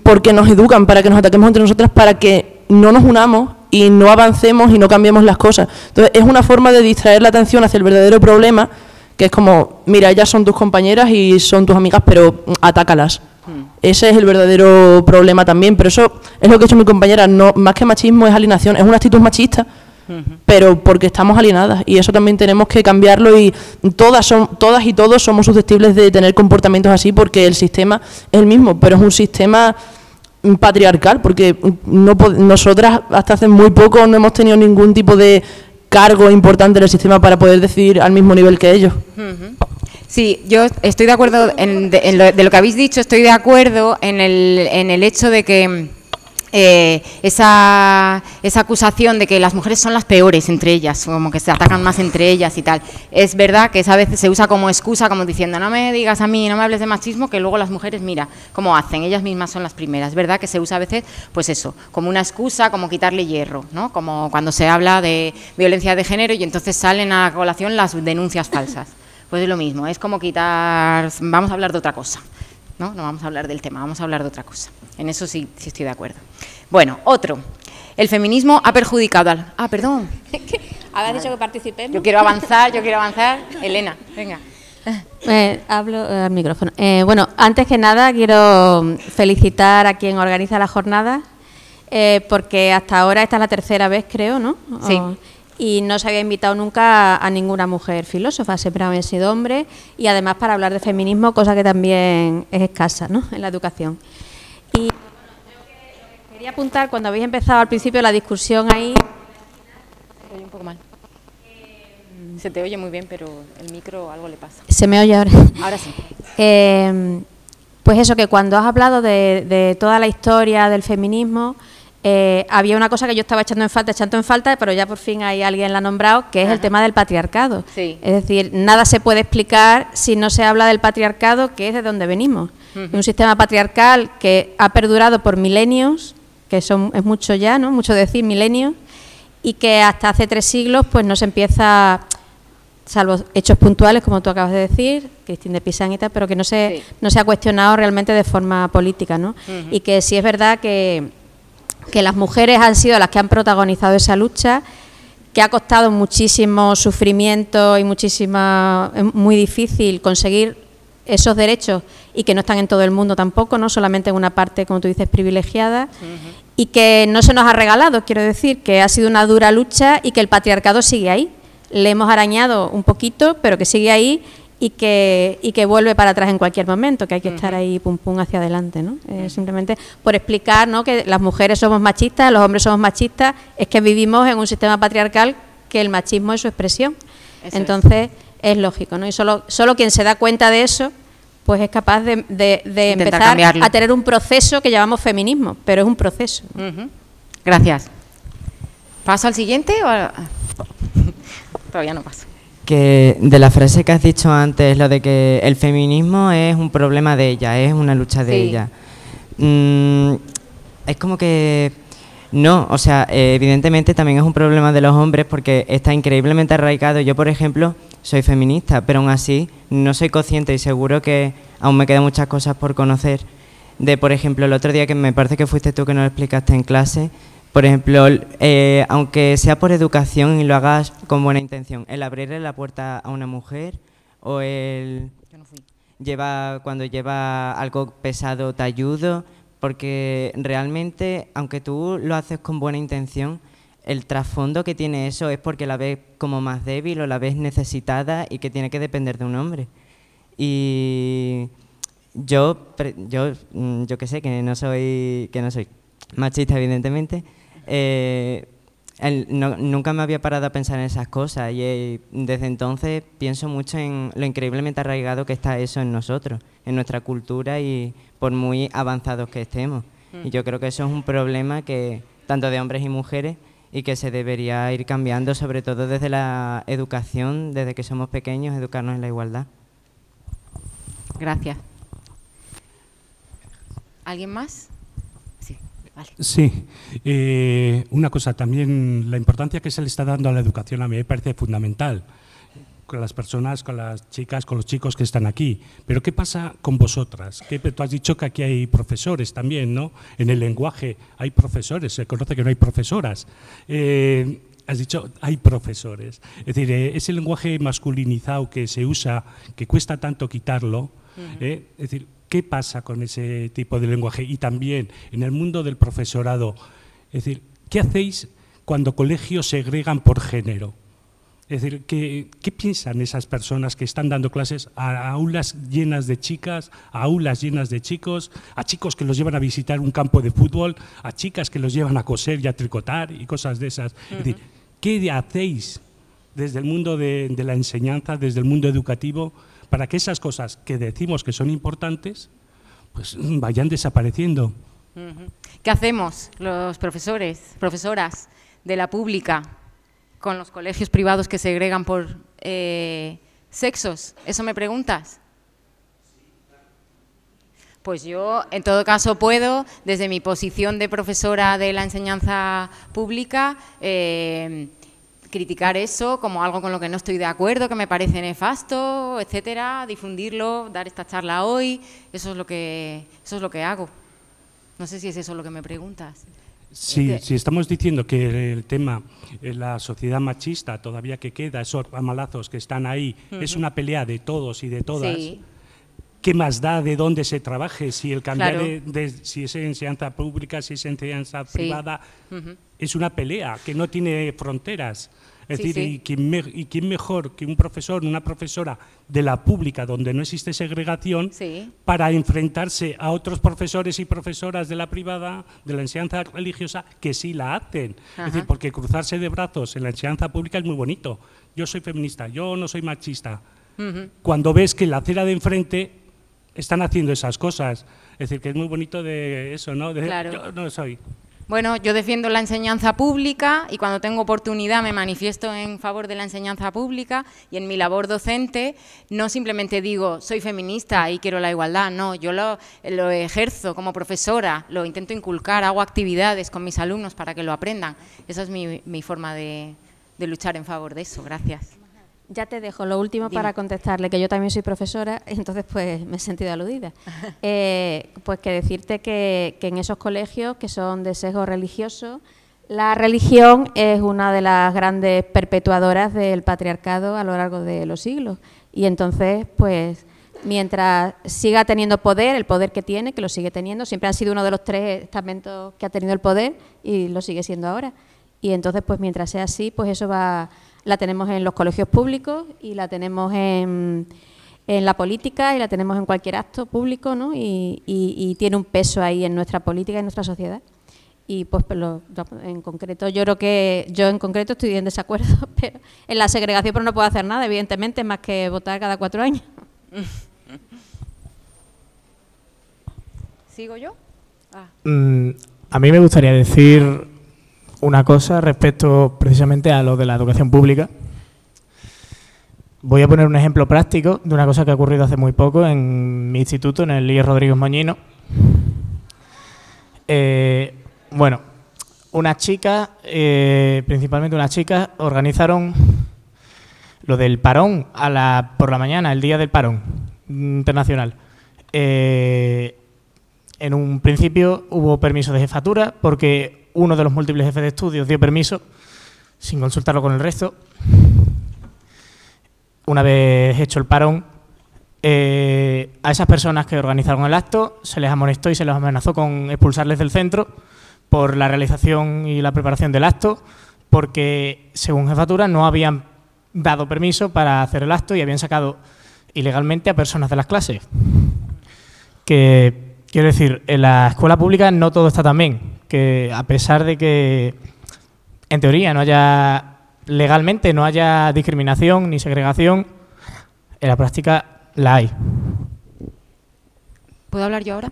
porque nos educan para que nos ataquemos entre nosotras, para que no nos unamos y no avancemos y no cambiemos las cosas. Entonces es una forma de distraer la atención hacia el verdadero problema, que es como, mira, ellas son tus compañeras y son tus amigas, pero atácalas. Ese es el verdadero problema también, pero eso es lo que ha hecho mi compañera, no, más que machismo es alienación, es una actitud machista, pero porque estamos alienadas, y eso también tenemos que cambiarlo, y todas y todos somos susceptibles de tener comportamientos así, porque el sistema es el mismo, pero es un sistema patriarcal, porque nosotras hasta hace muy poco no hemos tenido ningún tipo de cargo importante en el sistema para poder decidir al mismo nivel que ellos. Sí, yo estoy de acuerdo de lo que habéis dicho, estoy de acuerdo en el hecho de que esa acusación de que las mujeres son las peores entre ellas, como que se atacan más entre ellas y tal. Es verdad que esa veces se usa como excusa, como diciendo, no me digas a mí, no me hables de machismo, que luego las mujeres, mira, cómo hacen, ellas mismas son las primeras. Es verdad que se usa a veces, pues eso, como una excusa, como quitarle hierro, ¿no? Como cuando se habla de violencia de género y entonces salen a colación las denuncias falsas. Pues es lo mismo, es como quitar, vamos a hablar de otra cosa, ¿no? No vamos a hablar del tema, vamos a hablar de otra cosa. En eso sí estoy de acuerdo. Bueno, otro. El feminismo ha perjudicado al... perdón. Habéis dicho que participemos. Yo quiero avanzar. Elena, venga. Hablo al micrófono. Bueno, antes que nada quiero felicitar a quien organiza la jornada, porque hasta ahora esta es la tercera vez, creo, ¿no? Sí. Y no se había invitado nunca a ninguna mujer filósofa, siempre habían sido hombres, y además para hablar de feminismo, cosa que también es escasa, ¿no?, en la educación. Y bueno, yo quería apuntar, cuando habéis empezado al principio la discusión ahí... Se oye un poco mal. Se te oye muy bien, pero el micro algo le pasa. ¿Se me oye ahora? Ahora sí. Pues eso, que cuando has hablado de toda la historia del feminismo... había una cosa que yo estaba echando en falta, pero ya por fin hay alguien la ha nombrado, que es el tema del patriarcado. Sí. Es decir, nada se puede explicar si no se habla del patriarcado, que es de donde venimos. Un sistema patriarcal que ha perdurado por milenios, que es mucho ya, ¿no?, mucho decir milenios, y que hasta hace 3 siglos pues no se empieza, salvo hechos puntuales, como tú acabas de decir, Cristín de Pizan y tal, pero que no se ha cuestionado realmente de forma política, ¿no? Y que sí es verdad que las mujeres han sido las que han protagonizado esa lucha, que ha costado muchísimo sufrimiento y muy difícil conseguir esos derechos, y que no están en todo el mundo tampoco, no solamente en una parte, como tú dices, privilegiada, y que no se nos ha regalado, quiero decir, que ha sido una dura lucha y que el patriarcado sigue ahí. Le hemos arañado un poquito, pero que sigue ahí, y que vuelve para atrás en cualquier momento, que hay que estar ahí pum pum hacia adelante, ¿no? Simplemente por explicar, ¿no?, que las mujeres somos machistas, los hombres somos machistas, es que vivimos en un sistema patriarcal que el machismo es su expresión. Eso entonces es lógico, ¿no? Y solo quien se da cuenta de eso pues es capaz de empezar cambiarlo. a tener un proceso que llamamos feminismo, pero es un proceso. Gracias. ¿Paso al siguiente o...? Todavía no paso. Que de la frase que has dicho antes, lo de que el feminismo es un problema de ella, es una lucha de ella. Es como que no, o sea, evidentemente también es un problema de los hombres porque está increíblemente arraigado. Yo, por ejemplo, soy feminista, pero aún así no soy consciente y seguro que aún me quedan muchas cosas por conocer. Por ejemplo, el otro día que me parece que fuiste tú que nos lo explicaste en clase, por ejemplo, aunque sea por educación y lo hagas con buena intención, el abrirle la puerta a una mujer o cuando lleva algo pesado te ayudo, porque realmente, aunque tú lo haces con buena intención, el trasfondo que tiene eso es porque la ves como más débil o la ves necesitada y que tiene que depender de un hombre. Y yo que sé, que no soy machista, evidentemente, nunca me había parado a pensar en esas cosas y desde entonces pienso mucho en lo increíblemente arraigado que está eso en nosotros, en nuestra cultura y por muy avanzados que estemos. Y yo creo que eso es un problema que tanto de hombres y mujeres y que se debería ir cambiando, sobre todo desde la educación, desde que somos pequeños, educarnos en la igualdad. Gracias. ¿Alguien más? Sí, vale. Sí, una cosa también, la importancia que se le está dando a la educación a mí me parece fundamental, con las personas, con las chicas, con los chicos que están aquí. Pero ¿qué pasa con vosotras? Tú has dicho que aquí hay profesores también, ¿no? En el lenguaje hay profesores, se conoce que no hay profesoras. Has dicho, hay profesores. Es decir, ese lenguaje masculinizado que se usa, que cuesta tanto quitarlo, es decir, ¿qué pasa con ese tipo de lenguaje? Y también en el mundo del profesorado, es decir, ¿qué hacéis cuando colegios segregan por género? Es decir, ¿qué piensan esas personas que están dando clases a aulas llenas de chicas, a aulas llenas de chicos, a chicos que los llevan a visitar un campo de fútbol, a chicas que los llevan a coser y a tricotar y cosas de esas? Es decir, ¿qué hacéis desde el mundo de la enseñanza, desde el mundo educativo, para que esas cosas que decimos que son importantes, pues vayan desapareciendo? ¿Qué hacemos los profesores, profesoras de la pública con los colegios privados que segregan por sexos? ¿Eso me preguntas? Pues yo, en todo caso, puedo, desde mi posición de profesora de la enseñanza pública, criticar eso como algo con lo que no estoy de acuerdo, que me parece nefasto, etcétera, difundirlo, dar esta charla hoy, eso es lo que hago. No sé si es eso lo que me preguntas. Sí, si estamos diciendo que el tema, la sociedad machista todavía que queda, esos ramalazos que están ahí, es una pelea de todos y de todas. Sí. ¿Qué más da de dónde se trabaje? Si el cambiar Claro. si es enseñanza pública, si es enseñanza privada, es una pelea que no tiene fronteras. Es decir, ¿y quién mejor que un profesor, una profesora de la pública, donde no existe segregación, para enfrentarse a otros profesores y profesoras de la privada, de la enseñanza religiosa, que sí la hacen? Es decir, porque cruzarse de brazos en la enseñanza pública es muy bonito. Yo soy feminista, yo no soy machista. Cuando ves que en la acera de enfrente están haciendo esas cosas, es decir, que es muy bonito de eso, ¿no? Claro. Yo no soy. Bueno, yo defiendo la enseñanza pública y cuando tengo oportunidad me manifiesto en favor de la enseñanza pública y en mi labor docente no simplemente digo soy feminista y quiero la igualdad, no, yo lo ejerzo como profesora, lo intento inculcar, hago actividades con mis alumnos para que lo aprendan. Esa es mi forma de luchar en favor de eso. Gracias. Ya te dejo lo último Dime. para contestarle, que yo también soy profesora, entonces pues me he sentido aludida. Pues que decirte que en esos colegios que son de sesgo religioso, la religión es una de las grandes perpetuadoras del patriarcado a lo largo de los siglos. Y entonces, pues, mientras siga teniendo poder, el poder que tiene, que lo sigue teniendo, siempre ha sido uno de los 3 estamentos que ha tenido el poder y lo sigue siendo ahora. Y entonces, pues mientras sea así, pues eso la tenemos en los colegios públicos y la tenemos en la política y la tenemos en cualquier acto público, ¿no? Y tiene un peso ahí en nuestra política y en nuestra sociedad. Y pues en concreto, yo creo que yo en concreto estoy en desacuerdo, pero en la segregación pero no puedo hacer nada, evidentemente, más que votar cada 4 años. ¿Sigo yo? A mí me gustaría decir una cosa respecto precisamente a lo de la educación pública. Voy a poner un ejemplo práctico de una cosa que ha ocurrido hace muy poco en mi instituto, en el IES Rodríguez Moñino. Bueno, unas chicas, principalmente unas chicas, organizaron lo del parón por la mañana, el día del parón internacional. En un principio hubo permiso de jefatura porque uno de los múltiples jefes de estudios dio permiso sin consultarlo con el resto. Una vez hecho el parón, a esas personas que organizaron el acto se les amonestó y se les amenazó con expulsarles del centro por la realización y la preparación del acto, porque según jefatura no habían dado permiso para hacer el acto y habían sacado ilegalmente a personas de las clases. Que quiero decir, en la escuela pública no todo está tan bien, que a pesar de que en teoría, no haya legalmente, no haya discriminación ni segregación, en la práctica la hay. ¿Puedo hablar yo ahora?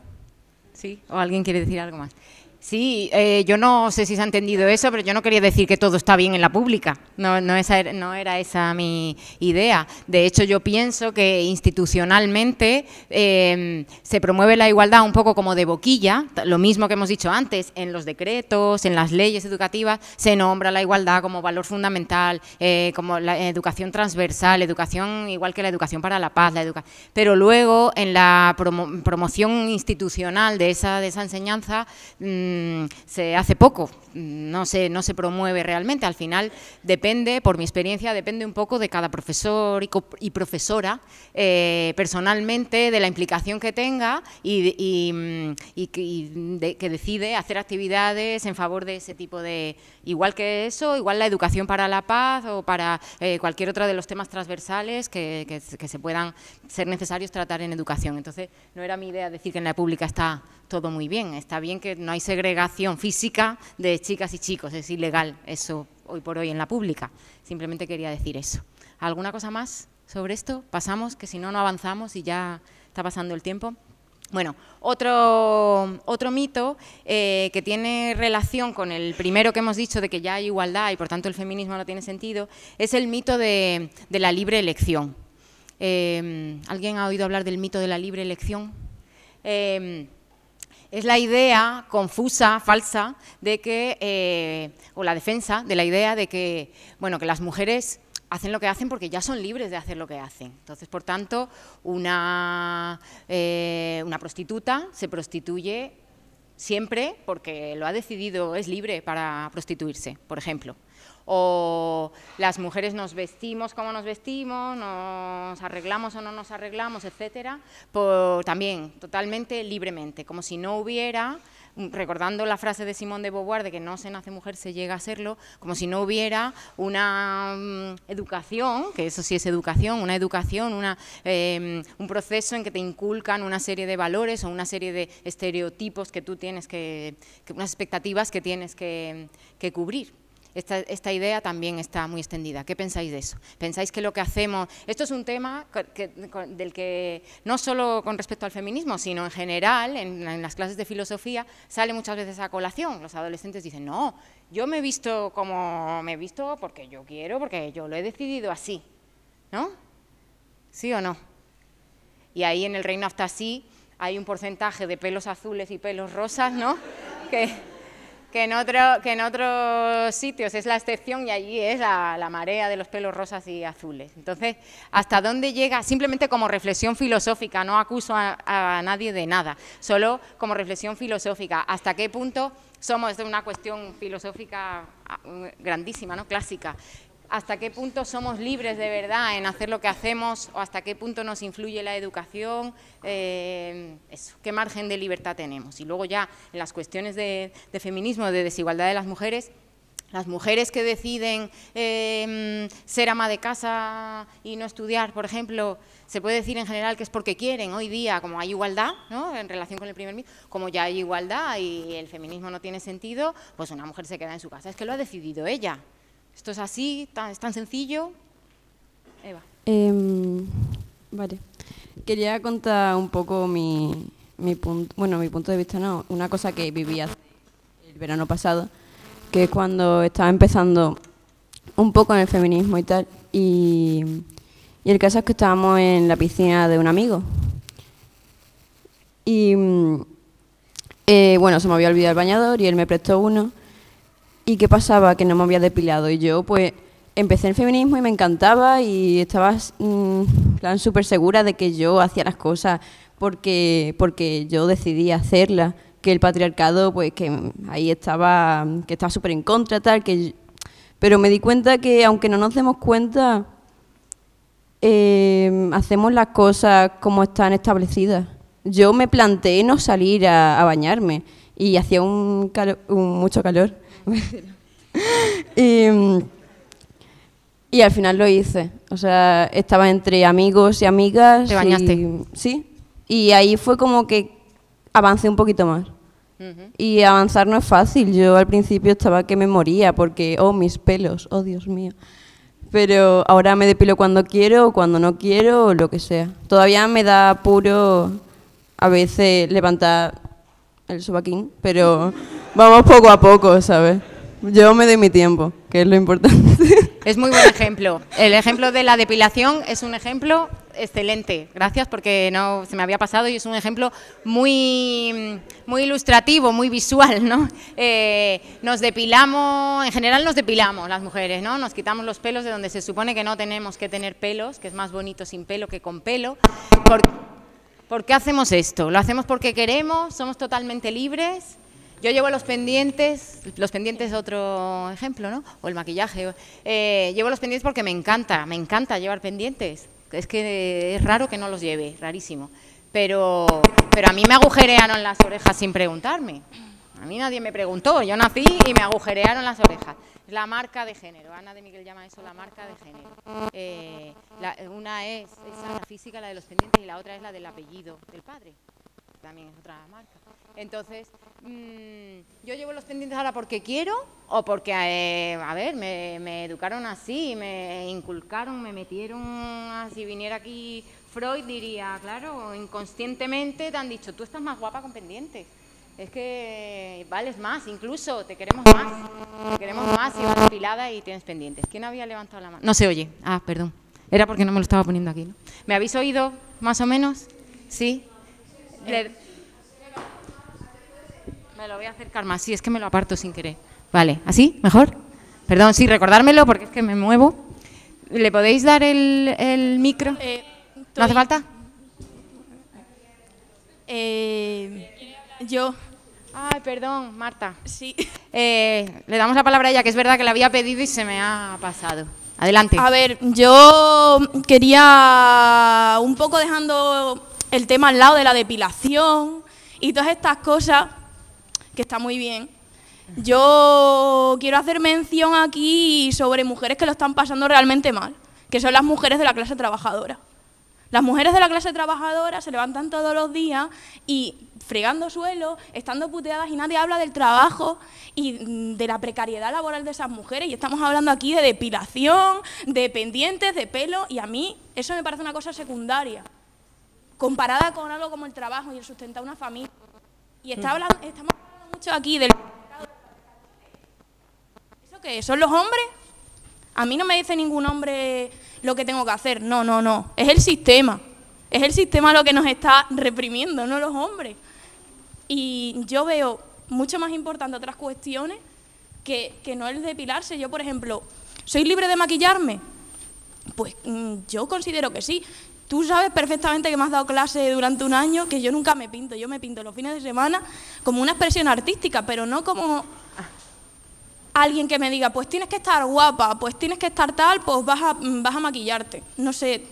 ¿Sí? ¿O alguien quiere decir algo más? Sí, yo no sé si se ha entendido eso, pero yo no quería decir que todo está bien en la pública. No era esa mi idea. De hecho, yo pienso que institucionalmente se promueve la igualdad un poco como de boquilla, lo mismo que hemos dicho antes, en los decretos, en las leyes educativas, se nombra la igualdad como valor fundamental, como la educación transversal, educación igual que la educación para la paz, pero luego en la promoción institucional de esa enseñanza se hace poco, no se promueve realmente. Al final depende, por mi experiencia, depende un poco de cada profesor y profesora personalmente, de la implicación que tenga y que decide hacer actividades en favor de ese tipo de, igual que eso, igual la educación para la paz o para cualquier otro de los temas transversales que se puedan ser necesarios tratar en educación. Entonces, no era mi idea decir que en la pública está todo muy bien, está bien que no hay segregación física de chicas y chicos, es ilegal eso hoy por hoy en la pública. Simplemente quería decir eso. ¿Alguna cosa más sobre esto? Pasamos, que si no, no avanzamos y ya está pasando el tiempo. Bueno, otro mito que tiene relación con el primero que hemos dicho de que ya hay igualdad y por tanto el feminismo no tiene sentido, es el mito de la libre elección. ¿Alguien ha oído hablar del mito de la libre elección? Es la idea confusa, falsa, de que, o la defensa de la idea de que, bueno, que las mujeres hacen lo que hacen porque ya son libres de hacer lo que hacen. Entonces, por tanto, una prostituta se prostituye siempre porque lo ha decidido, es libre para prostituirse, por ejemplo. O las mujeres nos vestimos como nos vestimos, nos arreglamos o no nos arreglamos, etcétera, también totalmente libremente, como si no hubiera, recordando la frase de Simone de Beauvoir de que no se nace mujer, se llega a serlo, como si no hubiera una educación, que eso sí es educación, un proceso en que te inculcan una serie de valores o una serie de estereotipos que tú tienes unas expectativas que tienes que cubrir. Esta idea también está muy extendida. ¿Qué pensáis de eso? ¿Pensáis que lo que hacemos... Esto es un tema del que, no solo con respecto al feminismo, sino en general, en las clases de filosofía, sale muchas veces a colación. Los adolescentes dicen, no, yo me he visto como me he visto porque yo quiero, porque yo lo he decidido así. ¿No? ¿Sí o no? Y ahí en el Reino Hasta Sí hay un porcentaje de pelos azules y pelos rosas, ¿no? Que en otros sitios es la excepción y allí es la marea de los pelos rosas y azules. Entonces, ¿hasta dónde llega? Simplemente como reflexión filosófica, no acuso a nadie de nada, solo como reflexión filosófica. ¿Hasta qué punto somos, de una cuestión filosófica grandísima, ¿no? Clásica? ¿Hasta qué punto somos libres de verdad en hacer lo que hacemos o hasta qué punto nos influye la educación? Eso, ¿qué margen de libertad tenemos? Y luego ya en las cuestiones de feminismo, de desigualdad de las mujeres que deciden ser ama de casa y no estudiar, por ejemplo, se puede decir en general que es porque quieren. Hoy día, como hay igualdad, ¿no? En relación con el primer mito, como ya hay igualdad y el feminismo no tiene sentido, pues una mujer se queda en su casa. Es que lo ha decidido ella. ¿Esto es así? ¿Es tan sencillo? Eva. Vale. Quería contar un poco mi punto de vista, no, una cosa que viví el verano pasado, que es cuando estaba empezando un poco en el feminismo y tal, y el caso es que estábamos en la piscina de un amigo. Y se me había olvidado el bañador y él me prestó uno. ¿Y qué pasaba? Que no me había depilado. Y yo, pues, empecé el feminismo y me encantaba y estaba súper segura de que yo hacía las cosas porque yo decidí hacerlas, que el patriarcado, pues, que ahí estaba, que estaba súper en contra, tal, pero me di cuenta que, aunque no nos demos cuenta, hacemos las cosas como están establecidas. Yo me planteé no salir a bañarme y hacía mucho calor. Y al final lo hice. O sea, estaba entre amigos y amigas. ¿Te bañaste? Sí. Y ahí fue como que avancé un poquito más. Y avanzar no es fácil. Yo al principio estaba que me moría porque, oh, mis pelos, oh, Dios mío. Pero ahora me depilo cuando quiero, o cuando no quiero, o lo que sea. Todavía me da apuro a veces levantar el sobaquín, pero vamos poco a poco, ¿sabes? Yo me doy mi tiempo, que es lo importante. Es muy buen ejemplo. El ejemplo de la depilación es un ejemplo excelente. Gracias, porque no se me había pasado y es un ejemplo muy ilustrativo, muy visual, ¿no? Nos depilamos, en general nos depilamos las mujeres, ¿no? Nos quitamos los pelos de donde se supone que no tenemos que tener pelos, que es más bonito sin pelo que con pelo. ¿Por qué hacemos esto? ¿Lo hacemos porque queremos? ¿Somos totalmente libres? Yo llevo los pendientes es otro ejemplo, ¿no? O el maquillaje. Llevo los pendientes porque me encanta llevar pendientes. Es que es raro que no los lleve, rarísimo. Pero a mí me agujerearon las orejas sin preguntarme. A mí nadie me preguntó, yo nací y me agujerearon las orejas. Es la marca de género, Ana de Miguel llama eso la marca de género. Una es esa, la física, la de los pendientes, y la otra es la del apellido del padre. También es otra marca. Entonces, yo llevo los pendientes ahora porque quiero o porque, a ver, me educaron así, me inculcaron, me metieron así. Viniera aquí Freud, diría, claro, inconscientemente te han dicho, tú estás más guapa con pendientes. Es que vales más, incluso te queremos más si vas depilada y tienes pendientes. ¿Quién había levantado la mano? No se oye. Ah, perdón. Era porque no me lo estaba poniendo aquí, ¿no? ¿Me habéis oído más o menos? ¿Sí? Me lo voy a acercar más. Sí, es que me lo aparto sin querer. Vale, ¿así? ¿Mejor? Perdón, sí, recordármelo porque es que me muevo. ¿Le podéis dar el micro? ¿No hace falta? Yo. Ay, perdón, Marta. Sí. Le damos la palabra a ella, que es verdad que la había pedido y se me ha pasado. Adelante. A ver, yo quería, un poco dejando el tema al lado de la depilación y todas estas cosas, que está muy bien, yo quiero hacer mención aquí sobre mujeres que lo están pasando realmente mal, que son las mujeres de la clase trabajadora. Las mujeres de la clase trabajadora se levantan todos los días y fregando suelo, estando puteadas, y nadie habla del trabajo y de la precariedad laboral de esas mujeres. Y estamos hablando aquí de depilación, de pendientes, de pelo, y a mí eso me parece una cosa secundaria, comparada con algo como el trabajo y el sustentar una familia. Y estamos hablando mucho aquí del... ¿Eso qué es? ¿Son los hombres? A mí no me dice ningún hombre lo que tengo que hacer. No, no, no. Es el sistema. Es el sistema lo que nos está reprimiendo, no los hombres. Y yo veo mucho más importante otras cuestiones que no el depilarse. Yo, por ejemplo, ¿soy libre de maquillarme? Pues yo considero que sí. Tú sabes perfectamente que me has dado clase durante un año, que yo nunca me pinto. Yo me pinto los fines de semana como una expresión artística, pero no como alguien que me diga, pues tienes que estar guapa, pues tienes que estar tal, pues vas a maquillarte. No sé,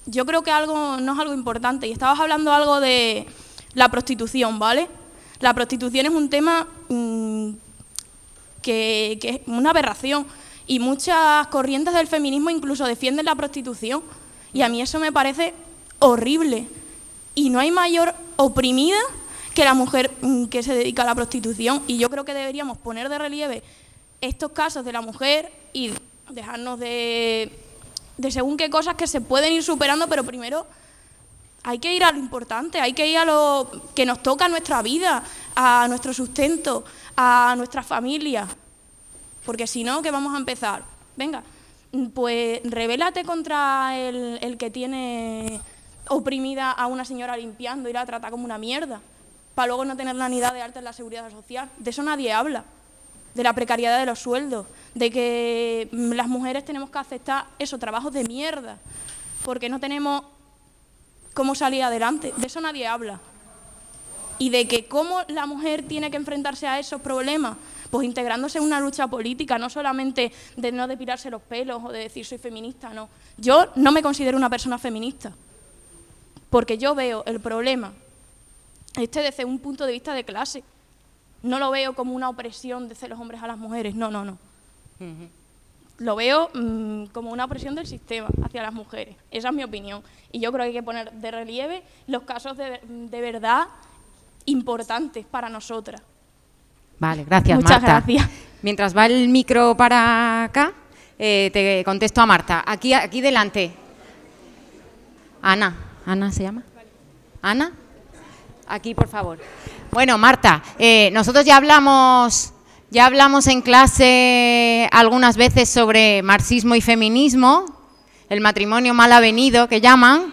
yo creo que no es algo importante. Y estabas hablando algo de la prostitución, ¿vale? La prostitución es un tema que es una aberración. Y muchas corrientes del feminismo incluso defienden la prostitución. Y a mí eso me parece horrible. Y no hay mayor oprimida que la mujer que se dedica a la prostitución. Y yo creo que deberíamos poner de relieve estos casos de la mujer y dejarnos de según qué cosas que se pueden ir superando, pero primero hay que ir a lo importante, hay que ir a lo que nos toca a nuestra vida, a nuestro sustento, a nuestra familia. Porque si no, ¿qué vamos a empezar? Venga, pues rebélate contra el que tiene oprimida a una señora limpiando y la trata como una mierda, para luego no tener la unidad de alta en la seguridad social. De eso nadie habla. De la precariedad de los sueldos, de que las mujeres tenemos que aceptar esos trabajos de mierda, porque no tenemos cómo salir adelante. De eso nadie habla. Y de que cómo la mujer tiene que enfrentarse a esos problemas, pues integrándose en una lucha política, no solamente de no depilarse los pelos o de decir soy feminista, no. Yo no me considero una persona feminista, porque yo veo el problema desde un punto de vista de clase. No lo veo como una opresión de los hombres a las mujeres, no, no, no. Lo veo como una opresión del sistema hacia las mujeres. Esa es mi opinión. Y yo creo que hay que poner de relieve los casos de verdad importantes para nosotras. Vale, gracias, Muchas Marta. gracias. Mientras va el micro para acá, te contesto a Marta. Aquí delante. Ana. ¿Ana se llama? ¿Ana? Aquí, por favor. Bueno, Marta, nosotros ya hablamos en clase algunas veces sobre marxismo y feminismo, el matrimonio mal avenido que llaman.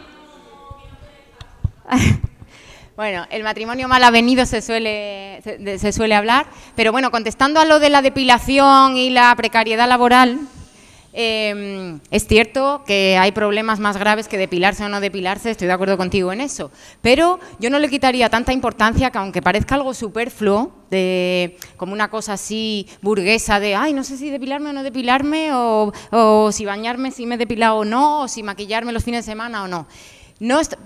Bueno, el matrimonio mal avenido se suele hablar, pero bueno, contestando a lo de la depilación y la precariedad laboral, es cierto que hay problemas más graves que depilarse o no depilarse, estoy de acuerdo contigo en eso, pero yo no le quitaría tanta importancia que, aunque parezca algo superfluo, como una cosa así burguesa de, ay, no sé si depilarme o no depilarme, o si bañarme, si me he depilado o no, o si maquillarme los fines de semana o no.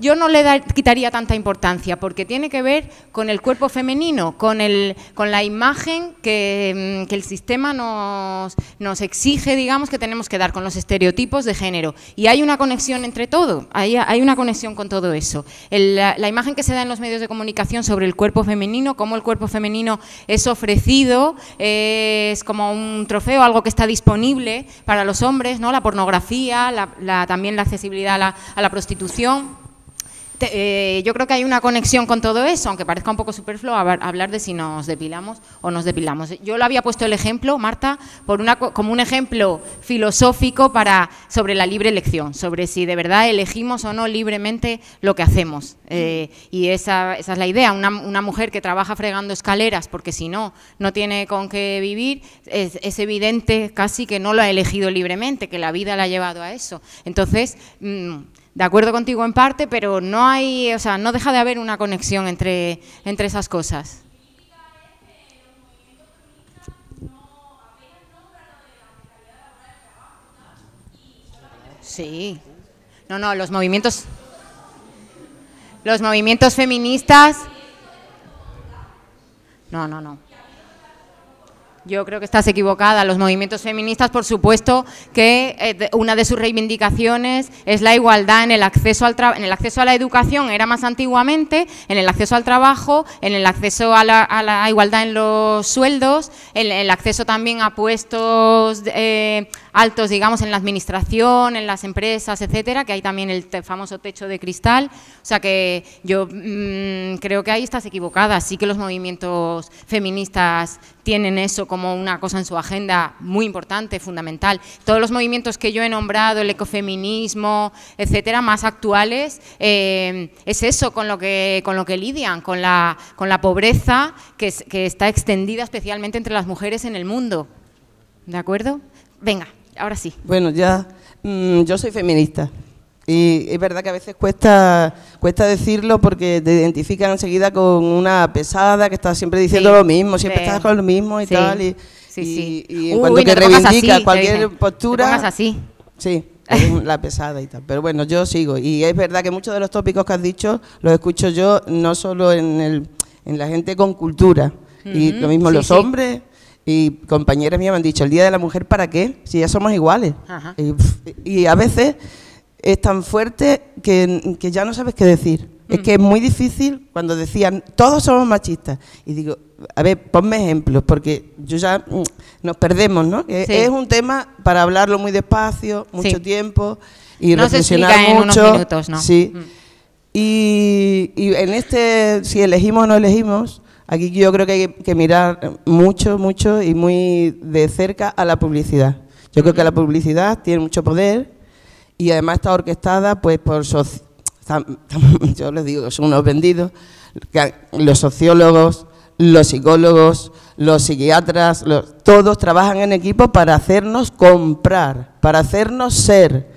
Yo no le quitaría tanta importancia, porque tiene que ver con el cuerpo femenino, con la imagen que el sistema nos exige, digamos, que tenemos que dar, con los estereotipos de género. Y hay una conexión entre todo, hay una conexión con todo eso. La imagen que se da en los medios de comunicación sobre el cuerpo femenino, cómo el cuerpo femenino es ofrecido, es como un trofeo, algo que está disponible para los hombres, ¿no? La pornografía, también la accesibilidad a la prostitución. Yo creo que hay una conexión con todo eso, aunque parezca un poco superfluo hablar de si nos depilamos o nos depilamos. Yo lo había puesto el ejemplo, Marta, como un ejemplo filosófico sobre la libre elección, sobre si de verdad elegimos o no libremente lo que hacemos. Y esa es la idea. Una mujer que trabaja fregando escaleras porque si no tiene con qué vivir, es evidente casi que no lo ha elegido libremente, que la vida la ha llevado a eso. Entonces, de acuerdo contigo en parte, pero no deja de haber una conexión entre esas cosas. Sí. No, los movimientos feministas. No. Yo creo que estás equivocada. Los movimientos feministas, por supuesto, que una de sus reivindicaciones es la igualdad en el acceso en el acceso a la educación, era más antiguamente, en el acceso al trabajo, en el acceso a la igualdad en los sueldos, el acceso también a puestos altos, digamos, en la administración, en las empresas, etcétera, que hay también el famoso techo de cristal. O sea que yo creo que ahí estás equivocada. Sí que los movimientos feministas tienen eso como una cosa en su agenda muy importante, fundamental. Todos los movimientos que yo he nombrado, el ecofeminismo, etcétera, más actuales, es eso con lo que lidian, con la pobreza que está extendida especialmente entre las mujeres en el mundo. ¿De acuerdo? Venga, ahora sí. Bueno, yo soy feminista. Y es verdad que a veces cuesta decirlo porque te identifican enseguida con una pesada que está siempre diciendo lo mismo, siempre estás con lo mismo y tal. Y en cuanto que reivindica cualquier postura... Te pongas así. Sí, la pesada y tal. Pero bueno, yo sigo. Y es verdad que muchos de los tópicos que has dicho los escucho yo no solo en la gente con cultura. Y lo mismo los hombres... Y compañeras mías me han dicho, el Día de la Mujer, ¿para qué? Si ya somos iguales. Y a veces es tan fuerte que ya no sabes qué decir. Es que es muy difícil cuando decían, todos somos machistas. Y digo, a ver, ponme ejemplos, porque yo ya nos perdemos, ¿no? Es un tema para hablarlo muy despacio, mucho tiempo, y reflexionar mucho. En unos minutos, ¿no? Sí. Y en si elegimos o no elegimos... Aquí yo creo que hay que mirar mucho y muy de cerca a la publicidad. Yo creo que la publicidad tiene mucho poder y además está orquestada pues por yo les digo que son unos vendidos, los sociólogos, los psicólogos, los psiquiatras, todos trabajan en equipo para hacernos comprar, para hacernos ser,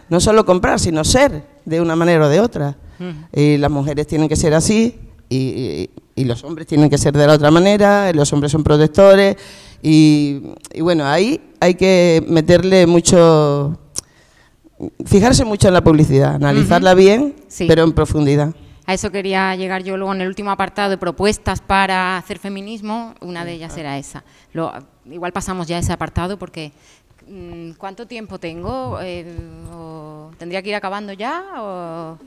no solo comprar, sino ser de una manera o de otra. Y las mujeres tienen que ser así. Y los hombres tienen que ser de la otra manera, los hombres son protectores y bueno, ahí hay que meterle mucho, fijarse mucho en la publicidad, analizarla bien, pero en profundidad. A eso quería llegar yo luego en el último apartado de propuestas para hacer feminismo, una de ellas era esa. Igual pasamos ya a ese apartado porque ¿cuánto tiempo tengo? ¿Tendría que ir acabando ya? O...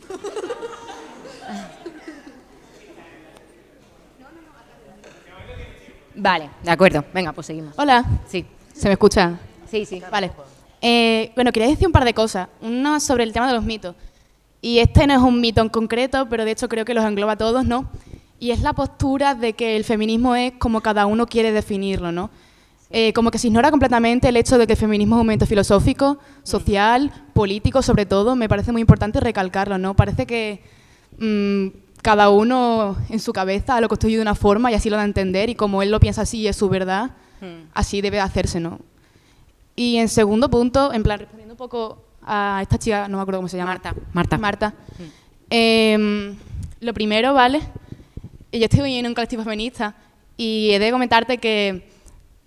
Vale, de acuerdo. Venga, pues seguimos. Hola. Sí. ¿Se me escucha? Sí, sí. Vale. Bueno, quería decir un par de cosas. Una sobre el tema de los mitos. Y este no es un mito en concreto, pero de hecho creo que los engloba a todos, ¿no? Y es la postura de que el feminismo es como cada uno quiere definirlo, ¿no? Como que se ignora completamente el hecho de que el feminismo es un movimiento filosófico, social, político, sobre todo. Me parece muy importante recalcarlo, ¿no? Parece que cada uno en su cabeza lo construye de una forma y así lo da a entender, y como él lo piensa así y es su verdad, así debe hacerse, ¿no? Y en segundo punto, en plan, respondiendo un poco a esta chica, no me acuerdo cómo se llama. Marta. Lo primero, ¿vale? Yo estoy en un colectivo feminista y he de comentarte que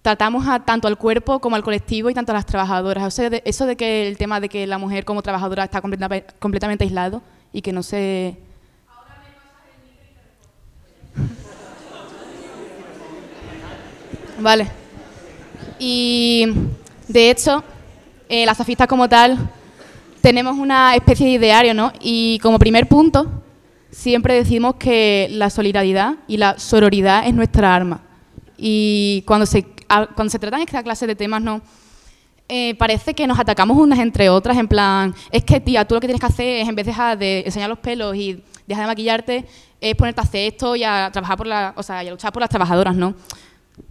tratamos tanto al cuerpo como al colectivo y tanto a las trabajadoras. O sea, eso de que el tema de que la mujer como trabajadora está completamente aislado y que no se... Vale. Y de hecho, las sofistas como tal tenemos una especie de ideario, ¿no? Y como primer punto, siempre decimos que la solidaridad y la sororidad es nuestra arma. Y cuando se tratan esta clase de temas, ¿no? Parece que nos atacamos unas entre otras, en plan, es que, tía, tú lo que tienes que hacer es, en vez de enseñar los pelos y dejar de maquillarte, es ponerte a hacer esto y a trabajar y a luchar por las trabajadoras, ¿no?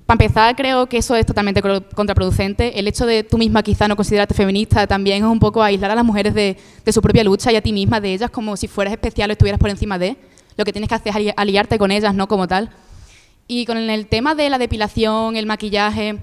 Para empezar, creo que eso es totalmente contraproducente. El hecho de tú misma quizá no considerarte feminista también es un poco aislar a las mujeres de su propia lucha y a ti misma de ellas, como si fueras especial o estuvieras por encima de. Lo que tienes que hacer es aliarte con ellas, no como tal. Y con el tema de la depilación, el maquillaje,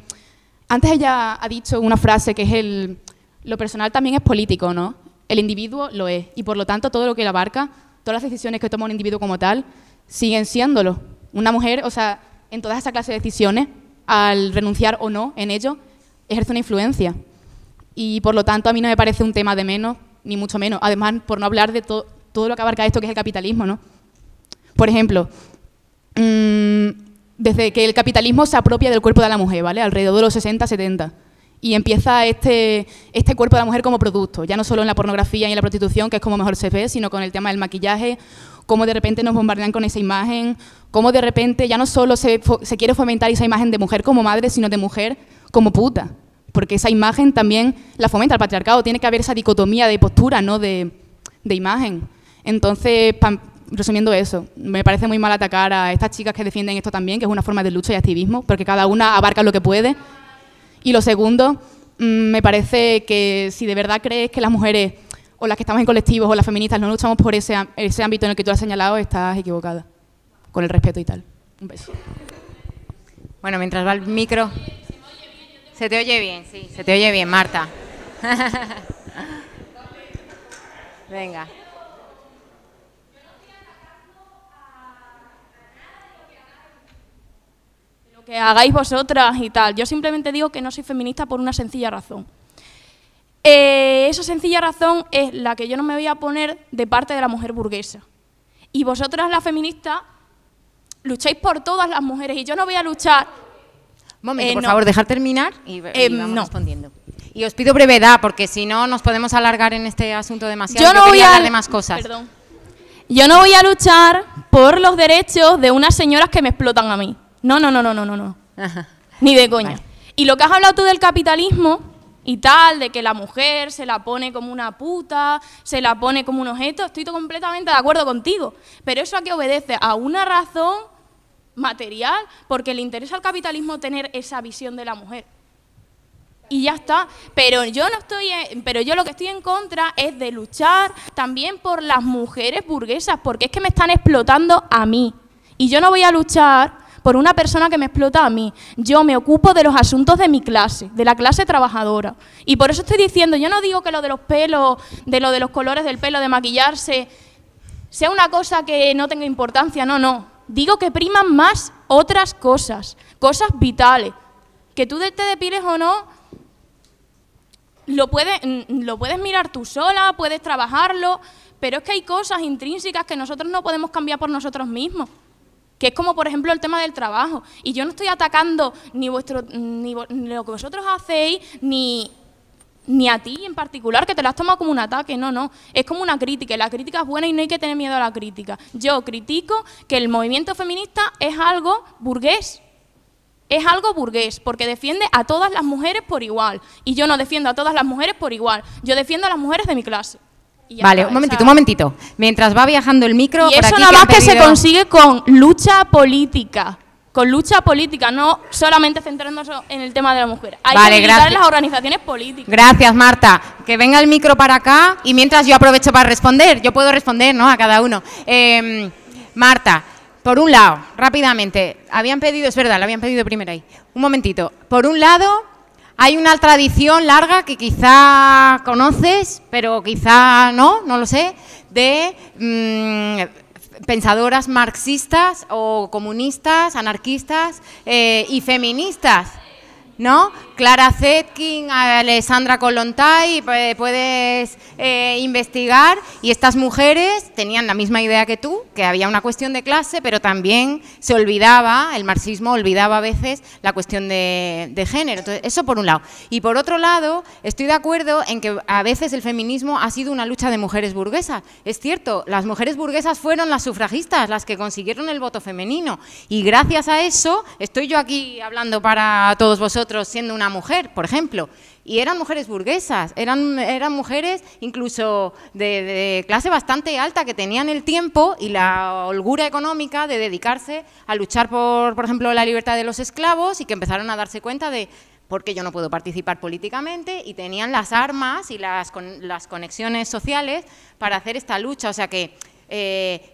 antes ella ha dicho una frase que es lo personal también es político, ¿no? El individuo lo es, y por lo tanto todo lo que la abarca, todas las decisiones que toma un individuo como tal, siguen siéndolo. Una mujer, o sea, en todas esas clases de decisiones, al renunciar o no en ello, ejerce una influencia. Y por lo tanto a mí no me parece un tema de menos, ni mucho menos. Además, por no hablar de todo lo que abarca esto que es el capitalismo, ¿no? Por ejemplo, desde que el capitalismo se apropia del cuerpo de la mujer, ¿vale? Alrededor de los 60, 70. Y empieza este cuerpo de la mujer como producto, ya no solo en la pornografía y en la prostitución, que es como mejor se ve, sino con el tema del maquillaje, cómo de repente nos bombardean con esa imagen, cómo de repente ya no solo se quiere fomentar esa imagen de mujer como madre, sino de mujer como puta, porque esa imagen también la fomenta el patriarcado, tiene que haber esa dicotomía de postura, ¿no? de imagen. Entonces, resumiendo eso, me parece muy mal atacar a estas chicas que defienden esto también, que es una forma de lucha y activismo, porque cada una abarca lo que puede. Y lo segundo, me parece que si de verdad crees que las mujeres o las que estamos en colectivos o las feministas no luchamos por ese ámbito en el que tú has señalado, estás equivocada, con el respeto y tal. Un beso. Bueno, mientras va el micro... Se te oye bien, sí, se te oye bien, Marta. Venga. Que hagáis vosotras y tal. Yo simplemente digo que no soy feminista por una sencilla razón. Esa sencilla razón es la que yo no me voy a poner de parte de la mujer burguesa. Y vosotras, las feministas, lucháis por todas las mujeres y yo no voy a luchar... Un momento, por favor, dejar terminar y vamos respondiendo. Y os pido brevedad, porque si no nos podemos alargar en este asunto demasiado. Yo quería hablar de más cosas. Perdón. Yo no voy a luchar por los derechos de unas señoras que me explotan a mí. No. Ajá. Ni de coña. Vale. Y lo que has hablado tú del capitalismo y tal, de que la mujer se la pone como una puta, se la pone como un objeto, estoy completamente de acuerdo contigo. Pero eso a qué obedece, a una razón material, porque le interesa al capitalismo tener esa visión de la mujer. Y ya está. Pero yo lo que estoy en contra es de luchar también por las mujeres burguesas, porque es que me están explotando a mí. Y yo no voy a luchar por una persona que me explota a mí. Yo me ocupo de los asuntos de mi clase, de la clase trabajadora. Y por eso estoy diciendo, yo no digo que lo de los pelos, de lo de los colores del pelo, de maquillarse, sea una cosa que no tenga importancia, no. Digo que priman más otras cosas, cosas vitales. Que tú te depiles o no, lo puedes mirar tú sola, puedes trabajarlo, pero es que hay cosas intrínsecas que nosotros no podemos cambiar por nosotros mismos. Que es como, por ejemplo, el tema del trabajo. Y yo no estoy atacando ni lo que vosotros hacéis, ni a ti en particular, que te lo has tomado como un ataque. No. Es como una crítica. Y la crítica es buena y no hay que tener miedo a la crítica. Yo critico que el movimiento feminista es algo burgués. es algo burgués, porque defiende a todas las mujeres por igual. Y yo no defiendo a todas las mujeres por igual. Yo defiendo a las mujeres de mi clase. Vale, un momentito. Mientras va viajando el micro... Y eso nada más que se consigue con lucha política. Con lucha política, no solamente centrándonos en el tema de la mujer. Hay que militar en las organizaciones políticas. Gracias, Marta. Que venga el micro para acá y mientras yo aprovecho para responder. Yo puedo responder, ¿no?, a cada uno. Marta, por un lado, rápidamente, habían pedido, es verdad, lo habían pedido primero ahí. Un momentito. Por un lado, hay una tradición larga que quizá conoces, pero quizá no lo sé, de pensadoras marxistas o comunistas, anarquistas y feministas, ¿no? Clara Zetkin, Alessandra Kollontai, puedes investigar, y estas mujeres tenían la misma idea que tú, que había una cuestión de clase, pero también se olvidaba, el marxismo olvidaba a veces la cuestión de género. Entonces, eso por un lado. Y por otro lado, estoy de acuerdo en que a veces el feminismo ha sido una lucha de mujeres burguesas. Es cierto, las mujeres burguesas fueron las sufragistas, las que consiguieron el voto femenino, y gracias a eso estoy yo aquí hablando para todos vosotros siendo una mujer, por ejemplo, y eran mujeres burguesas, eran mujeres incluso de clase bastante alta, que tenían el tiempo y la holgura económica de dedicarse a luchar por ejemplo, la libertad de los esclavos, y que empezaron a darse cuenta de por qué yo no puedo participar políticamente, y tenían las armas y las conexiones sociales para hacer esta lucha. O sea que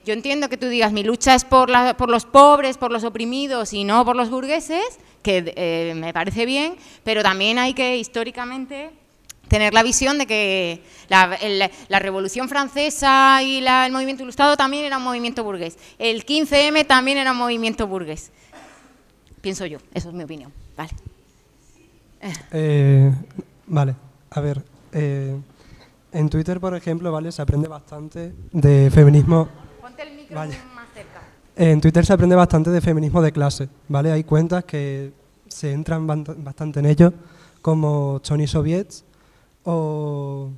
yo entiendo que tú digas, mi lucha es por los pobres, por los oprimidos y no por los burgueses, que me parece bien, pero también hay que históricamente tener la visión de que la Revolución Francesa y el movimiento ilustrado también era un movimiento burgués. El 15M también era un movimiento burgués. Pienso yo, eso es mi opinión. Vale. Vale, a ver, en Twitter, por ejemplo, ¿vale?, se aprende bastante de feminismo. Ponte el micro más cerca. En Twitter se aprende bastante de feminismo de clase, ¿vale? Hay cuentas que se entran bastante en ello, como Choni Soviets, o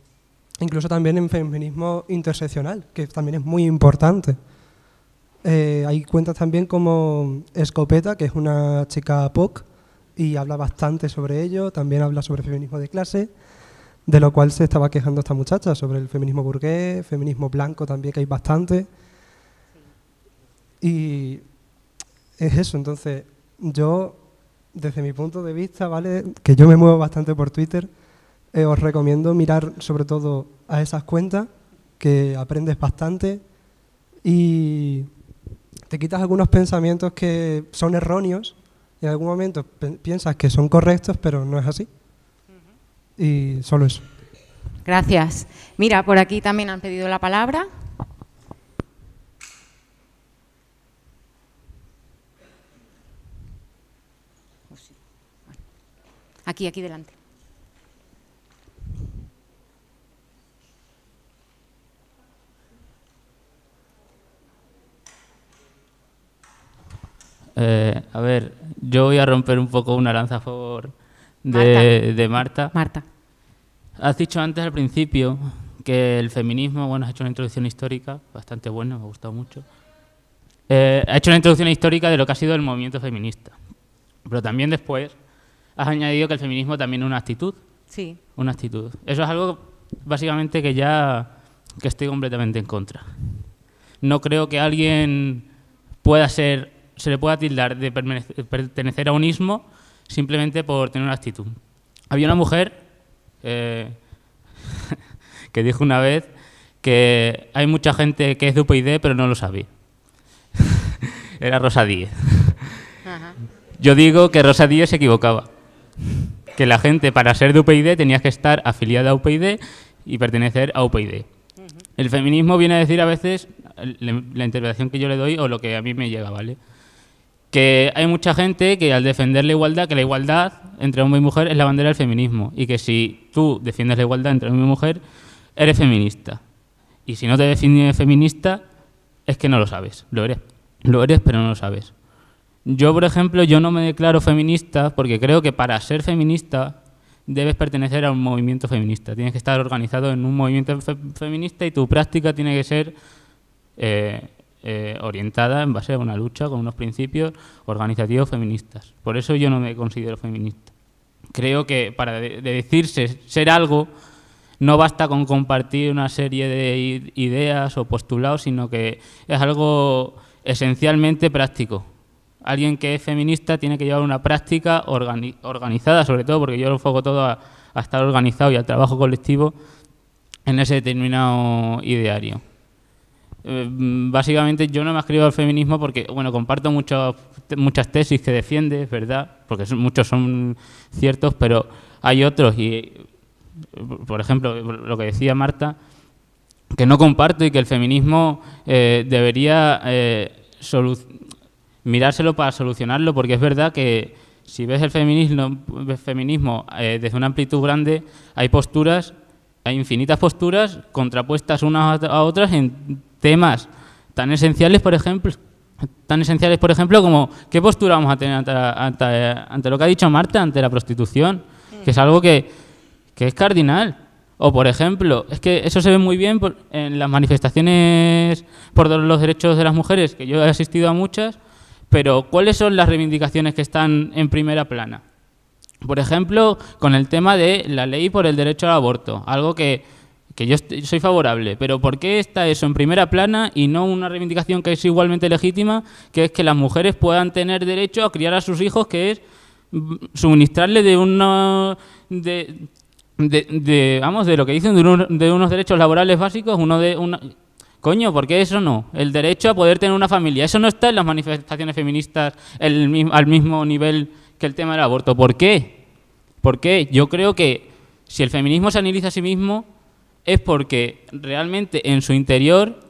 incluso también en feminismo interseccional, que también es muy importante. Hay cuentas también como Escopeta, que es una chica POC, y habla bastante sobre ello, también habla sobre feminismo de clase, de lo cual se estaba quejando esta muchacha, sobre el feminismo burgués, feminismo blanco también, que hay bastante. Y es eso. Entonces, yo, desde mi punto de vista, ¿vale?, que yo me muevo bastante por Twitter, os recomiendo mirar sobre todo a esas cuentas, que aprendes bastante y te quitas algunos pensamientos que son erróneos, y en algún momento piensas que son correctos, pero no es así. Y solo eso. Gracias. Mira, por aquí también han pedido la palabra. Aquí delante. A ver, yo voy a romper un poco una lanza a favor de Marta. Marta. Has dicho antes al principio que el feminismo, bueno, has hecho una introducción histórica bastante buena, me ha gustado mucho. Ha hecho una introducción histórica de lo que ha sido el movimiento feminista. Pero también después has añadido que el feminismo también es una actitud. Sí. Una actitud. Eso es algo, básicamente, que estoy completamente en contra. No creo que alguien se le pueda tildar de pertenecer a un ismo simplemente por tener una actitud. Había una mujer que dijo una vez que hay mucha gente que es de UPyD pero no lo sabía. Era Rosa Díez. Ajá. Yo digo que Rosa Díez se equivocaba. Que la gente, para ser de UPyD, tenías que estar afiliada a UPyD y pertenecer a UPyD. El feminismo viene a decir a veces, la interpretación que yo le doy o lo que a mí me llega, ¿vale?, que hay mucha gente que al defender la igualdad, que la igualdad entre hombre y mujer es la bandera del feminismo, y que si tú defiendes la igualdad entre hombre y mujer, eres feminista. Y si no te defines feminista, es que no lo sabes. Lo eres, pero no lo sabes. Yo, por ejemplo, yo no me declaro feminista porque creo que para ser feminista debes pertenecer a un movimiento feminista. Tienes que estar organizado en un movimiento feminista y tu práctica tiene que ser orientada en base a una lucha con unos principios organizativos feministas. Por eso yo no me considero feminista. Creo que para decirse ser algo no basta con compartir una serie de ideas o postulados, sino que es algo esencialmente práctico. Alguien que es feminista tiene que llevar una práctica organizada, sobre todo porque yo lo enfoco todo a estar organizado y al trabajo colectivo en ese determinado ideario. Básicamente yo no me adscribo al feminismo porque, bueno, comparto muchas tesis que defiende, es verdad, porque muchos son ciertos, pero hay otros, y por ejemplo, lo que decía Marta, que no comparto, y que el feminismo debería mirárselo para solucionarlo, porque es verdad que si ves el feminismo desde una amplitud grande, hay infinitas posturas contrapuestas unas a otras en temas tan esenciales, por ejemplo, como qué postura vamos a tener ante lo que ha dicho Marta, ante la prostitución, que es algo que es cardinal. O, por ejemplo, es que eso se ve muy bien en las manifestaciones por los derechos de las mujeres, que yo he asistido a muchas, pero ¿cuáles son las reivindicaciones que están en primera plana? Por ejemplo, con el tema de la ley por el derecho al aborto, algo que yo soy favorable, pero ¿por qué está eso en primera plana y no una reivindicación que es igualmente legítima, que es que las mujeres puedan tener derecho a criar a sus hijos, que es suministrarle de lo que dicen de unos derechos laborales básicos, Coño, ¿por qué eso no? El derecho a poder tener una familia. Eso no está en las manifestaciones feministas al mismo nivel que el tema del aborto. ¿Por qué? ¿Por qué? Yo creo que si el feminismo se analiza a sí mismo es porque realmente en su interior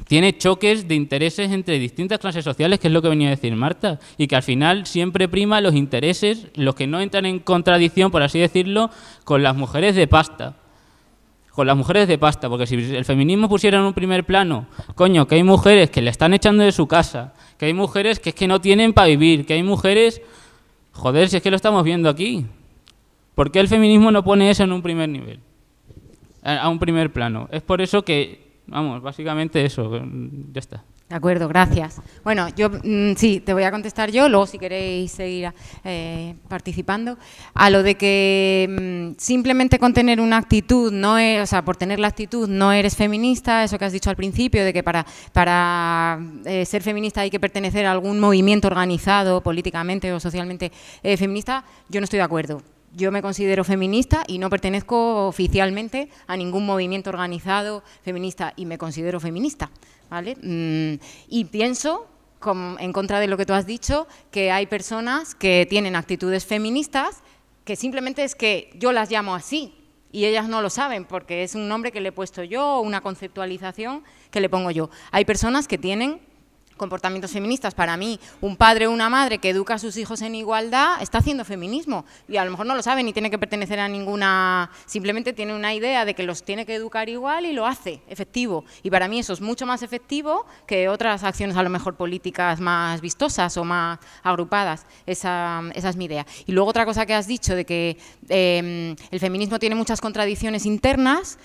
tiene choques de intereses entre distintas clases sociales, que es lo que venía a decir Marta, y que al final siempre prima los intereses, los que no entran en contradicción, por así decirlo, con las mujeres de pasta. Con las mujeres de pasta, porque si el feminismo pusiera en un primer plano, coño, que hay mujeres que le están echando de su casa, que hay mujeres que es que no tienen para vivir, que hay mujeres... Joder, si es que lo estamos viendo aquí. ¿Por qué el feminismo no pone eso en un primer nivel? A un primer plano. Es por eso que, vamos, básicamente eso, ya está. De acuerdo, gracias. Bueno, yo sí, te voy a contestar yo, luego si queréis seguir participando. A lo de que simplemente con tener una actitud, por tener la actitud no eres feminista, eso que has dicho al principio, de que para ser feminista hay que pertenecer a algún movimiento organizado políticamente o socialmente feminista, yo no estoy de acuerdo. Yo me considero feminista y no pertenezco oficialmente a ningún movimiento organizado feminista y me considero feminista, ¿vale? Y pienso, en contra de lo que tú has dicho, que hay personas que tienen actitudes feministas que simplemente es que yo las llamo así y ellas no lo saben porque es un nombre que le he puesto yo o una conceptualización que le pongo yo. Hay personas que tienen comportamientos feministas. Para mí, un padre o una madre que educa a sus hijos en igualdad está haciendo feminismo y a lo mejor no lo sabe ni tiene que pertenecer a ninguna, simplemente tiene una idea de que los tiene que educar igual y lo hace, efectivo. Y para mí eso es mucho más efectivo que otras acciones a lo mejor políticas más vistosas o más agrupadas. Esa es mi idea. Y luego otra cosa que has dicho de que el feminismo tiene muchas contradicciones internas.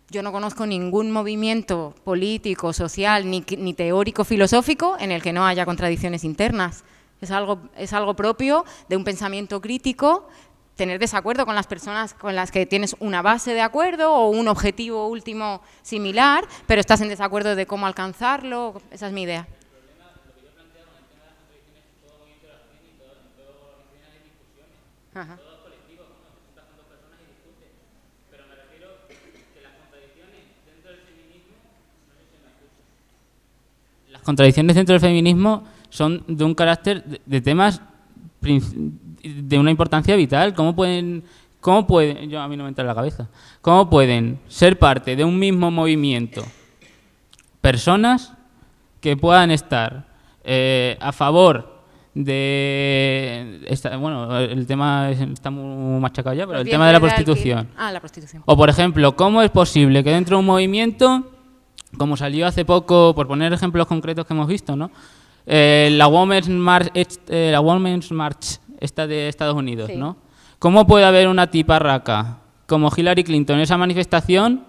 Yo no conozco ningún movimiento político, social, ni teórico, filosófico en el que no haya contradicciones internas. Es algo propio de un pensamiento crítico, tener desacuerdo con las personas con las que tienes una base de acuerdo o un objetivo último similar, pero estás en desacuerdo de cómo alcanzarlo. Esa es mi idea. Ajá. Las contradicciones dentro del feminismo son de un carácter de temas de una importancia vital. ¿Cómo pueden, a mí no me entra en la cabeza, cómo pueden ser parte de un mismo movimiento personas que puedan estar a favor de... bueno, el tema está muy machacado ya, pero el tema de la prostitución. La prostitución. O, por ejemplo, ¿cómo es posible que dentro de un movimiento, como salió hace poco, por poner ejemplos concretos que hemos visto, ¿no? La Women's March esta de Estados Unidos, sí, ¿no? ¿Cómo puede haber una tiparraca como Hillary Clinton en esa manifestación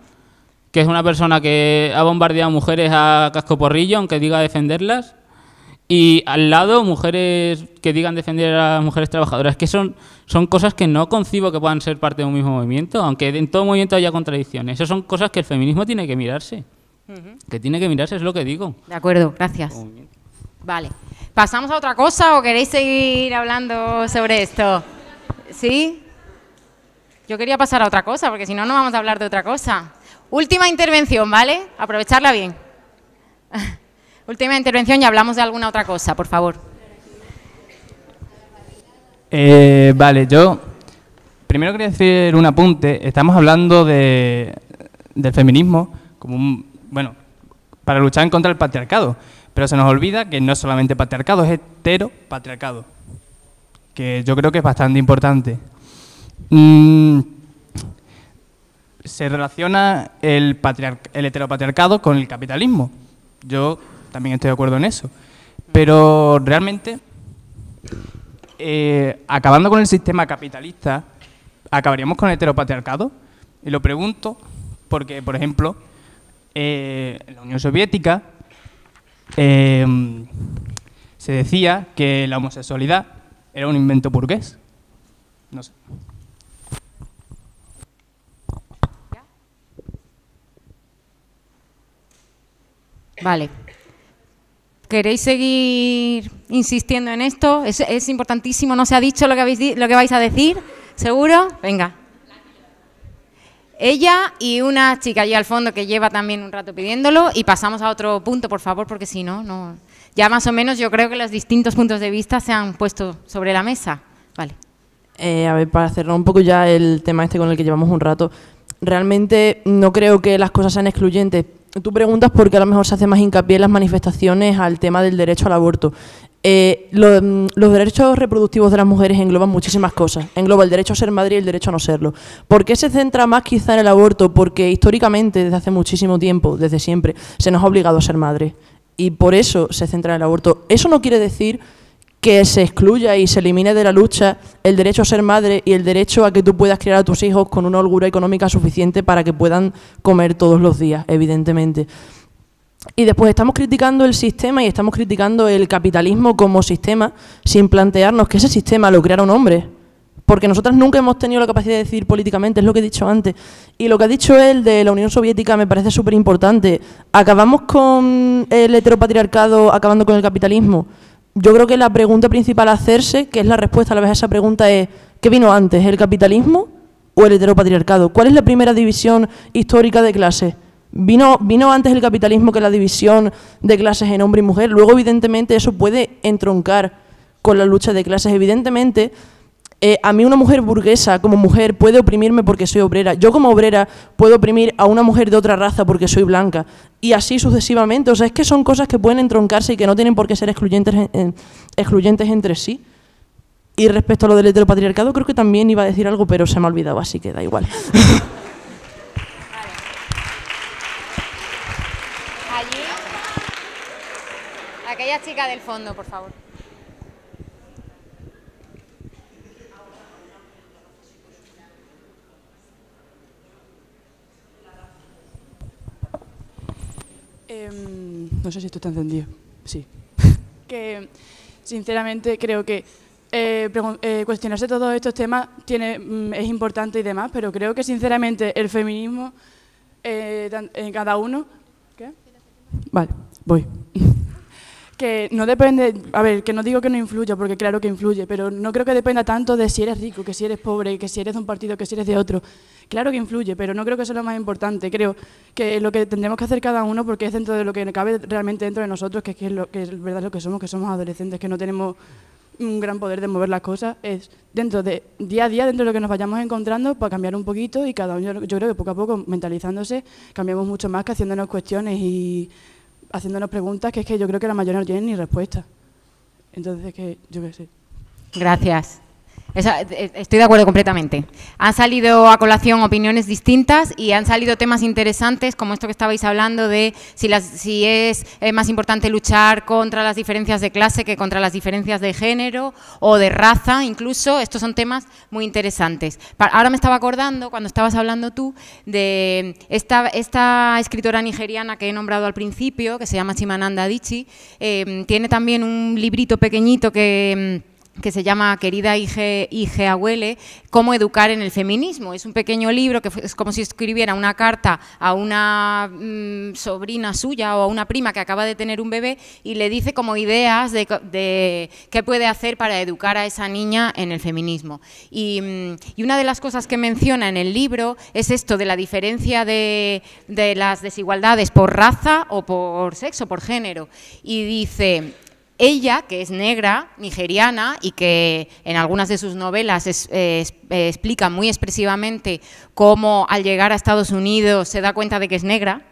que es una persona que ha bombardeado mujeres a cascoporrillo, aunque diga defenderlas, y al lado mujeres que digan defender a las mujeres trabajadoras. Que son cosas que no concibo que puedan ser parte de un mismo movimiento, aunque en todo movimiento haya contradicciones. Esas son cosas que el feminismo tiene que mirarse. Que tiene que mirarse, es lo que digo. De acuerdo, gracias. Vale. ¿Pasamos a otra cosa o queréis seguir hablando sobre esto? ¿Sí? Yo quería pasar a otra cosa, porque si no, no vamos a hablar de otra cosa. Última intervención, ¿vale? Aprovecharla bien. Última intervención y hablamos de alguna otra cosa, por favor. Vale, yo primero quería decir un apunte. Estamos hablando del feminismo como bueno, para luchar en contra del patriarcado, pero se nos olvida que no es solamente patriarcado, es heteropatriarcado, que yo creo que es bastante importante. Se relaciona el heteropatriarcado con el capitalismo. Yo también estoy de acuerdo en eso. Pero realmente, acabando con el sistema capitalista, ¿acabaríamos con el heteropatriarcado? Y lo pregunto porque, por ejemplo, en la Unión Soviética se decía que la homosexualidad era un invento burgués. No sé. Vale. ¿Queréis seguir insistiendo en esto? Es importantísimo, ¿no se ha dicho lo que vais a decir? ¿Seguro? Venga. Ella y una chica allí al fondo que lleva también un rato pidiéndolo, y pasamos a otro punto, por favor, porque si no, no. Ya más o menos yo creo que los distintos puntos de vista se han puesto sobre la mesa. Vale. A ver, para cerrar un poco ya el tema este con el que llevamos un rato, realmente no creo que las cosas sean excluyentes. Tú preguntas por qué a lo mejor se hace más hincapié en las manifestaciones al tema del derecho al aborto. Los derechos reproductivos de las mujeres engloban muchísimas cosas. Engloba el derecho a ser madre y el derecho a no serlo. ¿Por qué se centra más quizá en el aborto? Porque históricamente, desde hace muchísimo tiempo, desde siempre, se nos ha obligado a ser madre. Y por eso se centra en el aborto. Eso no quiere decir que se excluya y se elimine de la lucha el derecho a ser madre y el derecho a que tú puedas criar a tus hijos con una holgura económica suficiente para que puedan comer todos los días, evidentemente. Y después estamos criticando el sistema y estamos criticando el capitalismo como sistema sin plantearnos que ese sistema lo creara un hombre. Porque nosotras nunca hemos tenido la capacidad de decidir políticamente, es lo que he dicho antes. Y lo que ha dicho él de la Unión Soviética me parece súper importante. ¿Acabamos con el heteropatriarcado, acabando con el capitalismo? Yo creo que la pregunta principal a hacerse, que es la respuesta a la vez a esa pregunta, es ¿qué vino antes, el capitalismo o el heteropatriarcado? ¿Cuál es la primera división histórica de clases? ¿Vino antes el capitalismo que la división de clases en hombre y mujer? Luego, evidentemente, eso puede entroncar con la lucha de clases. Evidentemente, a mí una mujer burguesa como mujer puede oprimirme porque soy obrera. Yo como obrera puedo oprimir a una mujer de otra raza porque soy blanca. Y así sucesivamente. O sea, es que son cosas que pueden entroncarse y que no tienen por qué ser excluyentes entre sí. Y respecto a lo del heteropatriarcado, creo que también iba a decir algo, pero se me ha olvidado, así que da igual. Aquella chica del fondo, por favor. No sé si esto está encendido. Sí. Que sinceramente creo que cuestionarse todos estos temas es importante y demás, pero creo que sinceramente el feminismo en cada uno... ¿Qué? Vale, voy. Que no depende, a ver, que no digo que no influya, porque claro que influye, pero no creo que dependa tanto de si eres rico, que si eres pobre, que si eres de un partido, que si eres de otro. Claro que influye, pero no creo que eso es lo más importante. Creo que lo que tendremos que hacer cada uno, porque es dentro de lo que cabe realmente dentro de nosotros, que es verdad lo que somos adolescentes, que no tenemos un gran poder de mover las cosas, es dentro de día a día, dentro de lo que nos vayamos encontrando, para cambiar un poquito, y cada uno, yo creo que poco a poco, mentalizándose, cambiamos mucho más que haciéndonos cuestiones y haciéndonos preguntas que es que yo creo que la mayoría no tienen ni respuesta. Entonces, que yo qué sé. Gracias. Estoy de acuerdo completamente. Han salido a colación opiniones distintas y han salido temas interesantes como esto que estabais hablando de si es más importante luchar contra las diferencias de clase que contra las diferencias de género o de raza incluso. Estos son temas muy interesantes. Ahora me estaba acordando, cuando estabas hablando tú, de esta escritora nigeriana que he nombrado al principio, que se llama Chimamanda Adichie. Tiene también un librito pequeñito que se llama Querida Ige Abuele, Cómo educar en el feminismo. Es un pequeño libro que es como si escribiera una carta a una sobrina suya o a una prima que acaba de tener un bebé y le dice como ideas de qué puede hacer para educar a esa niña en el feminismo. Y una de las cosas que menciona en el libro es esto de la diferencia de las desigualdades por raza o por sexo, por género. Y dice... Ella, que es negra, nigeriana, y que en algunas de sus novelas explica muy expresivamente cómo al llegar a Estados Unidos se da cuenta de que es negra,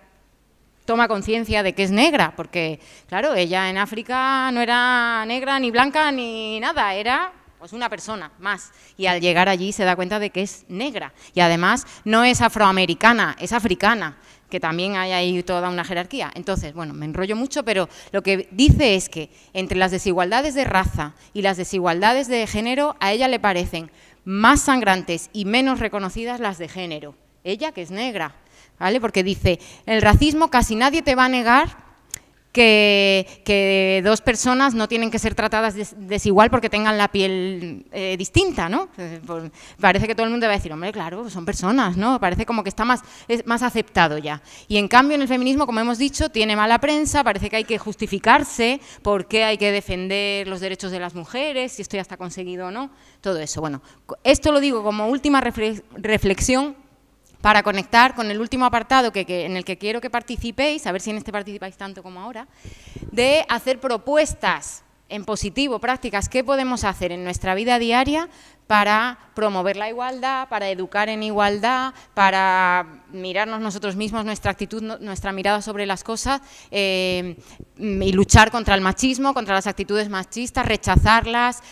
toma conciencia de que es negra, porque, claro, ella en África no era negra, ni blanca, ni nada, era pues una persona más. Y al llegar allí se da cuenta de que es negra. Y además no es afroamericana, es africana, que también hay ahí toda una jerarquía. Entonces, bueno, me enrollo mucho, pero lo que dice es que entre las desigualdades de raza y las desigualdades de género, a ella le parecen más sangrantes y menos reconocidas las de género. Ella, que es negra, ¿vale? Porque dice, el racismo casi nadie te va a negar que dos personas no tienen que ser tratadas desigual porque tengan la piel distinta, ¿no? Pues parece que todo el mundo va a decir, hombre, claro, son personas, ¿no? Parece como que está más aceptado ya. Y en cambio en el feminismo, como hemos dicho, tiene mala prensa, parece que hay que justificarse, por qué hay que defender los derechos de las mujeres, si esto ya está conseguido o no, todo eso. Bueno, esto lo digo como última reflexión para conectar con el último apartado en el que quiero que participéis, a ver si en este participáis tanto como ahora, de hacer propuestas en positivo, prácticas, ¿qué podemos hacer en nuestra vida diaria para promover la igualdad, para educar en igualdad, para mirarnos nosotros mismos, nuestra actitud, nuestra mirada sobre las cosas y luchar contra el machismo, contra las actitudes machistas, rechazarlas,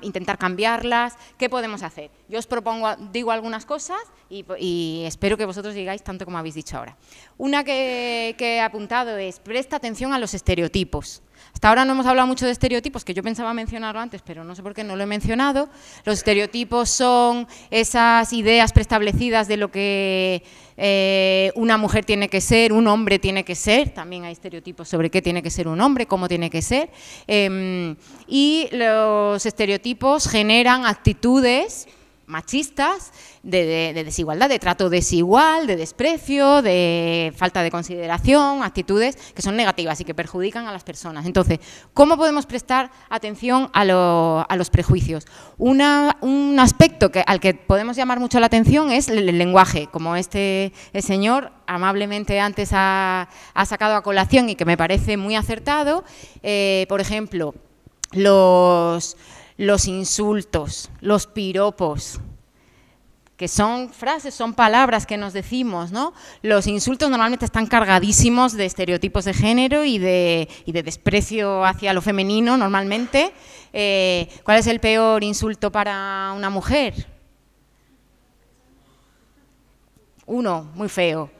intentar cambiarlas? ¿Qué podemos hacer? Yo os propongo, digo algunas cosas y espero que vosotros digáis tanto como habéis dicho ahora. Una que he apuntado es, presta atención a los estereotipos. Hasta ahora no hemos hablado mucho de estereotipos, que yo pensaba mencionarlo antes, pero no sé por qué no lo he mencionado. Los estereotipos son esas ideas preestablecidas de lo que una mujer tiene que ser, un hombre tiene que ser. También hay estereotipos sobre qué tiene que ser un hombre, cómo tiene que ser. Y los estereotipos generan actitudes machistas, de desigualdad, de trato desigual, de desprecio, de falta de consideración, actitudes que son negativas y que perjudican a las personas. Entonces, ¿cómo podemos prestar atención a los prejuicios? Un aspecto al que podemos llamar mucho la atención es el lenguaje, como el señor amablemente antes ha sacado a colación y que me parece muy acertado. Por ejemplo, los insultos, los piropos, que son frases, son palabras que nos decimos, ¿no? Los insultos normalmente están cargadísimos de estereotipos de género y de desprecio hacia lo femenino normalmente. ¿Cuál es el peor insulto para una mujer? Uno, muy feo.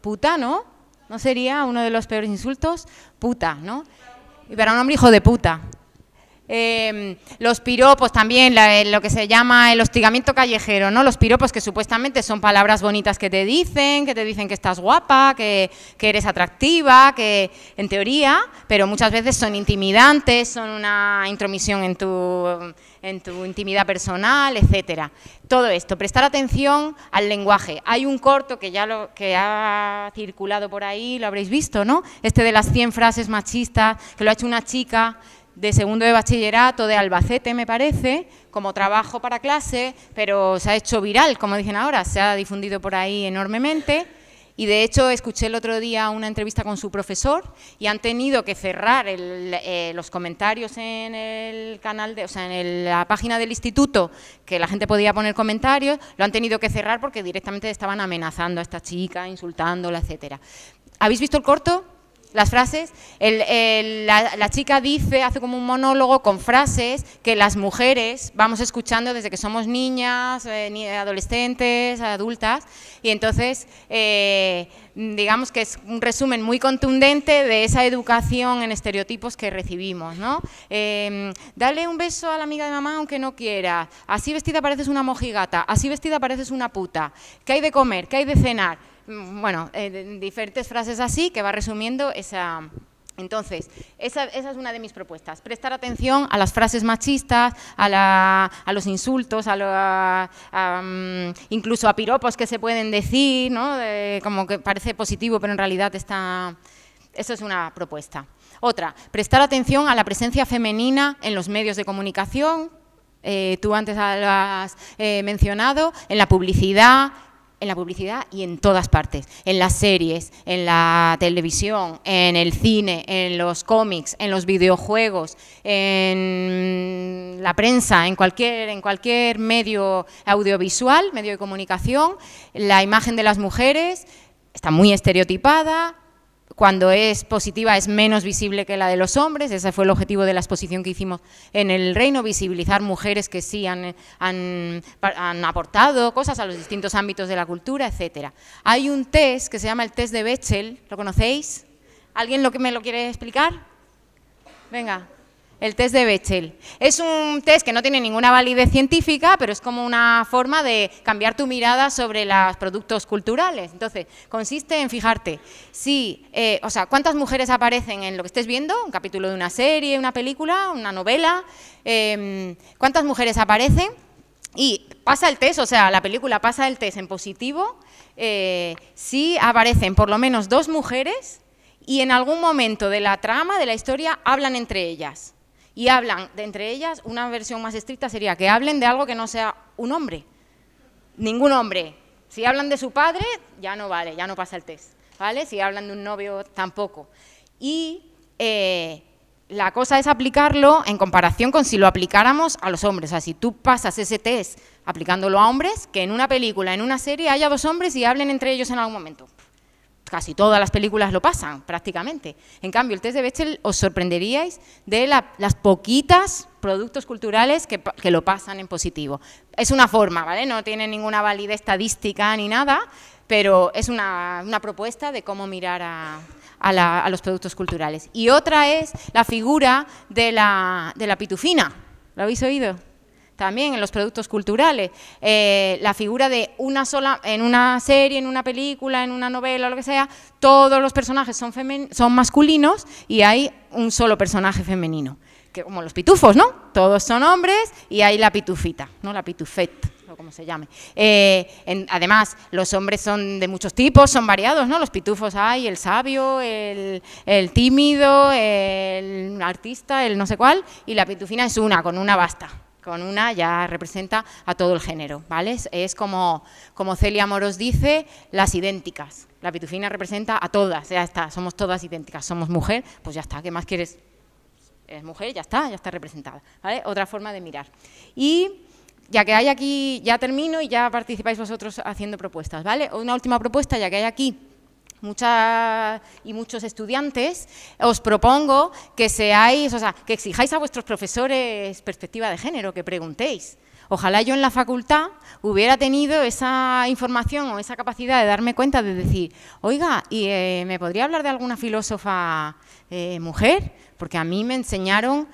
Puta, ¿no? ¿No sería uno de los peores insultos? Puta, ¿no? Y para un hombre, hijo de puta. Los piropos también, lo que se llama el hostigamiento callejero, ¿no? Los piropos que supuestamente son palabras bonitas que te dicen que estás guapa, que eres atractiva, que en teoría, pero muchas veces son intimidantes, son una intromisión en tu intimidad personal, etcétera. Todo esto, prestar atención al lenguaje. Hay un corto que que ha circulado por ahí, lo habréis visto, ¿no? Este de las 100 frases machistas, que lo ha hecho una chica de segundo de bachillerato de Albacete, me parece, como trabajo para clase, pero se ha hecho viral, como dicen ahora, se ha difundido por ahí enormemente. Y de hecho escuché el otro día una entrevista con su profesor y han tenido que cerrar los comentarios en el canal, en la página del instituto, que la gente podía poner comentarios, lo han tenido que cerrar porque directamente estaban amenazando a esta chica, insultándola, etcétera. ¿Habéis visto el corto? Las frases, la chica dice, hace como un monólogo con frases que las mujeres vamos escuchando desde que somos niñas, adolescentes, adultas, y entonces digamos que es un resumen muy contundente de esa educación en estereotipos que recibimos, ¿no? Dale un beso a la amiga de mamá aunque no quiera, así vestida pareces una mojigata, así vestida pareces una puta, ¿qué hay de comer? ¿Qué hay de cenar? Bueno, diferentes frases así que va resumiendo esa... Entonces, esa es una de mis propuestas, prestar atención a las frases machistas, a los insultos, incluso a piropos que se pueden decir, ¿no? Como que parece positivo, pero en realidad está... Eso es una propuesta. Otra, prestar atención a la presencia femenina en los medios de comunicación, tú antes lo has mencionado, en la publicidad y en todas partes, en las series, en la televisión, en el cine, en los cómics, en los videojuegos, en la prensa, en cualquier medio audiovisual, medio de comunicación. La imagen de las mujeres está muy estereotipada. Cuando es positiva es menos visible que la de los hombres, ese fue el objetivo de la exposición que hicimos en el Reino, visibilizar mujeres que sí han aportado cosas a los distintos ámbitos de la cultura, etcétera. Hay un test que se llama el test de Bechdel, ¿lo conocéis? ¿Alguien me lo quiere explicar? Venga. El test de Bechdel. Es un test que no tiene ninguna validez científica, pero es como una forma de cambiar tu mirada sobre los productos culturales. Entonces, consiste en fijarte cuántas mujeres aparecen en lo que estés viendo, un capítulo de una serie, una película, una novela, cuántas mujeres aparecen y pasa el test, la película pasa el test en positivo, si aparecen por lo menos 2 mujeres y en algún momento de la trama, de la historia, hablan entre ellas. Y hablan de entre ellas, una versión más estricta sería que hablen de algo que no sea un hombre. Ningún hombre. Si hablan de su padre, ya no vale, ya no pasa el test, ¿vale? Si hablan de un novio, tampoco. Y la cosa es aplicarlo en comparación con si lo aplicáramos a los hombres. O sea, si tú pasas ese test aplicándolo a hombres, que en una película, en una serie, haya 2 hombres y hablen entre ellos en algún momento. Casi todas las películas lo pasan, prácticamente. En cambio, el test de Bechdel os sorprenderíais de las poquitas productos culturales que lo pasan en positivo. Es una forma, ¿vale? No tiene ninguna validez estadística ni nada, pero es una propuesta de cómo mirar a los productos culturales. Y otra es la figura de la pitufina. ¿Lo habéis oído? También en los productos culturales, la figura de en una serie, en una película, en una novela, lo que sea, todos los personajes son masculinos y hay un solo personaje femenino, que como los pitufos, ¿no? Todos son hombres y hay la pitufita, ¿no? La pitufet, o como se llame. Además, los hombres son de muchos tipos, son variados, ¿no? Los pitufos hay el sabio, el tímido, el artista, el no sé cuál, y la pitufina es una, con una basta. Con una ya representa a todo el género, ¿vale? Es como Celia Moros dice, las idénticas. La pitufina representa a todas, ya está, somos todas idénticas. Somos mujer, pues ya está, ¿qué más quieres? Es mujer, ya está representada, ¿vale? Otra forma de mirar. Y ya que hay aquí, ya termino y ya participáis vosotros haciendo propuestas, ¿vale? Una última propuesta, ya que hay aquí muchos estudiantes, os propongo que que exijáis a vuestros profesores perspectiva de género, que preguntéis. Ojalá yo en la facultad hubiera tenido esa información o esa capacidad de darme cuenta de decir, oiga, ¿me podría hablar de alguna filósofa mujer? Porque a mí me enseñaron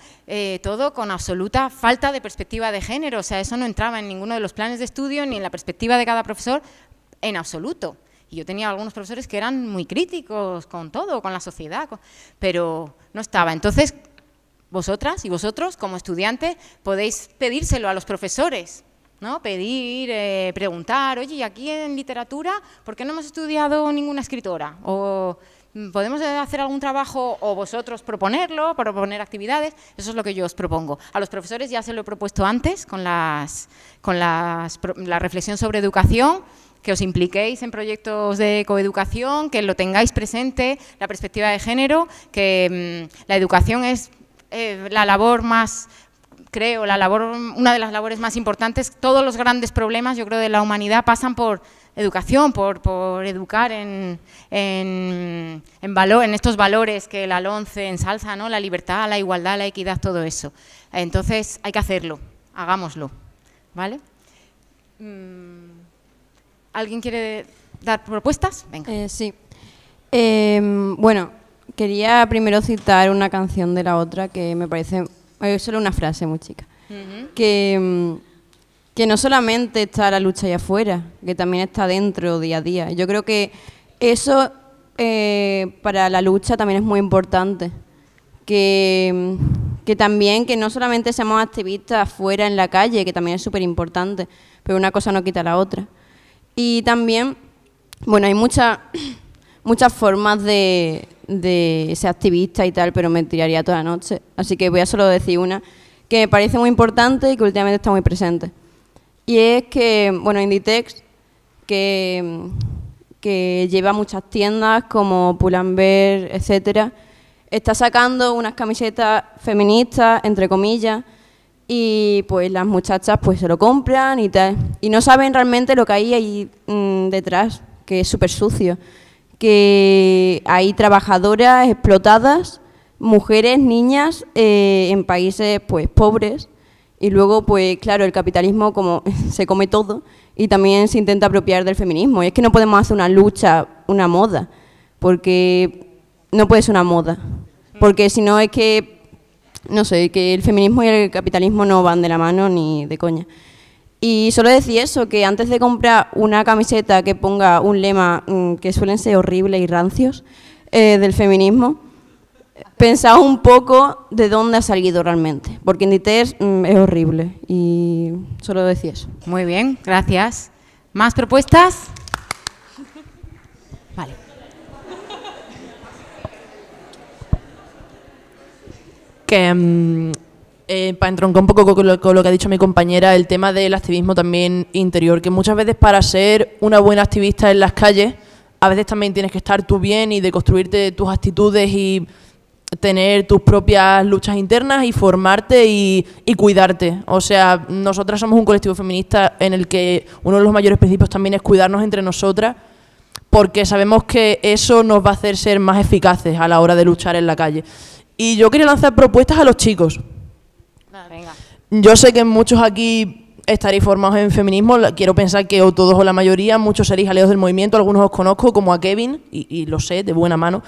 todo con absoluta falta de perspectiva de género, o sea, eso no entraba en ninguno de los planes de estudio ni en la perspectiva de cada profesor en absoluto. Y yo tenía algunos profesores que eran muy críticos con todo, con la sociedad, pero no estaba. Entonces, vosotras y vosotros, como estudiantes, podéis pedírselo a los profesores, ¿no? Preguntar, oye, ¿y aquí en literatura por qué no hemos estudiado ninguna escritora? O podemos hacer algún trabajo o vosotros proponer actividades. Eso es lo que yo os propongo. A los profesores ya se lo he propuesto antes con la reflexión sobre educación, que os impliquéis en proyectos de coeducación, que lo tengáis presente, la perspectiva de género, que la educación es la labor más, una de las labores más importantes. Todos los grandes problemas, yo creo, de la humanidad pasan por educación, por educar en estos valores que la LOMCE ensalza, ¿no? La libertad, la igualdad, la equidad, todo eso. Entonces hay que hacerlo, hagámoslo, ¿vale? ¿Alguien quiere dar propuestas? Venga. Sí. Bueno, quería primero citar una canción de la otra que me parece, solo una frase muy chica, que no solamente está la lucha allá afuera, que también está dentro día a día. Yo creo que eso para la lucha también es muy importante, que también que no solamente seamos activistas afuera en la calle, que también es súper importante, pero una cosa no quita la otra. Y también, bueno, hay muchas formas de ser activista y tal, pero me tiraría toda la noche. Así que voy a solo decir una que me parece muy importante y que últimamente está muy presente. Y es que, bueno, Inditex, que lleva muchas tiendas como Pull&Bear, etcétera, está sacando unas camisetas feministas, entre comillas, y pues las muchachas pues se lo compran y tal. Y no saben realmente lo que hay ahí detrás, que es súper sucio. Que hay trabajadoras explotadas, mujeres, niñas, en países pues pobres. Y luego, pues claro, el capitalismo como se come todo y también se intenta apropiar del feminismo. Y es que no podemos hacer una lucha, una moda, porque no puede ser una moda. Porque si no es que, no sé, que el feminismo y el capitalismo no van de la mano ni de coña. Y solo decir eso, que antes de comprar una camiseta que ponga un lema que suelen ser horribles y rancios del feminismo, pensad un poco de dónde ha salido realmente, porque Inditex es horrible y solo decía eso. Muy bien, gracias. ¿Más propuestas? Vale. Que para entroncar un poco con lo que ha dicho mi compañera, el tema del activismo también interior, que muchas veces para ser una buena activista en las calles, a veces también tienes que estar tú bien y deconstruirte tus actitudes y tener tus propias luchas internas y formarte y cuidarte. O sea, nosotras somos un colectivo feminista en el que uno de los mayores principios también es cuidarnos entre nosotras, porque sabemos que eso nos va a hacer ser más eficaces a la hora de luchar en la calle. Y yo quería lanzar propuestas a los chicos. Venga. Yo sé que muchos aquí estaréis formados en feminismo, quiero pensar que o todos o la mayoría, muchos seréis aliados del movimiento, algunos os conozco, como a Kevin, y lo sé, de buena mano.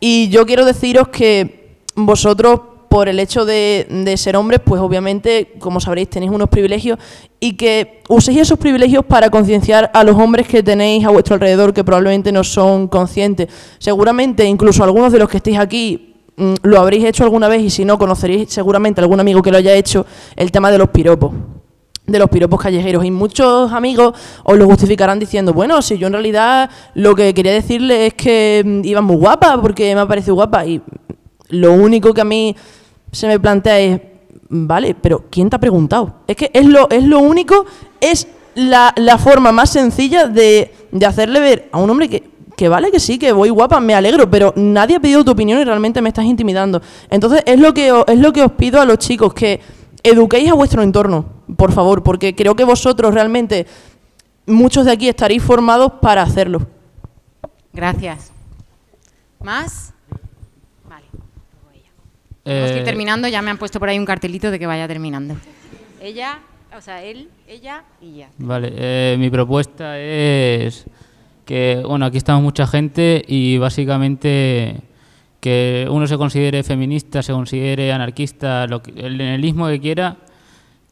Y yo quiero deciros que vosotros, por el hecho de ser hombres, pues obviamente, como sabréis, tenéis unos privilegios y que uséis esos privilegios para concienciar a los hombres que tenéis a vuestro alrededor, que probablemente no son conscientes. Seguramente, incluso algunos de los que estéis aquí, lo habréis hecho alguna vez y si no, conoceréis seguramente algún amigo que lo haya hecho, el tema de los piropos callejeros. Y muchos amigos os lo justificarán diciendo, bueno, si yo en realidad lo que quería decirle es que iba muy guapa porque me ha parecido guapa. Y lo único que a mí se me plantea es, vale, pero ¿quién te ha preguntado? Es que es lo único, es la forma más sencilla de hacerle ver a un hombre que vale que sí, que voy guapa, me alegro, pero nadie ha pedido tu opinión y realmente me estás intimidando. Entonces es lo que os pido a los chicos, que eduquéis a vuestro entorno, por favor, porque creo que vosotros realmente, muchos de aquí estaréis formados para hacerlo. Gracias. ¿Más? Vale. Tenemos que ir terminando, ya me han puesto por ahí un cartelito de que vaya terminando. Ella, o sea, él, ella y ya. Vale, mi propuesta es que, bueno, aquí estamos mucha gente y básicamente que uno se considere feminista, se considere anarquista, el leninismo que quiera.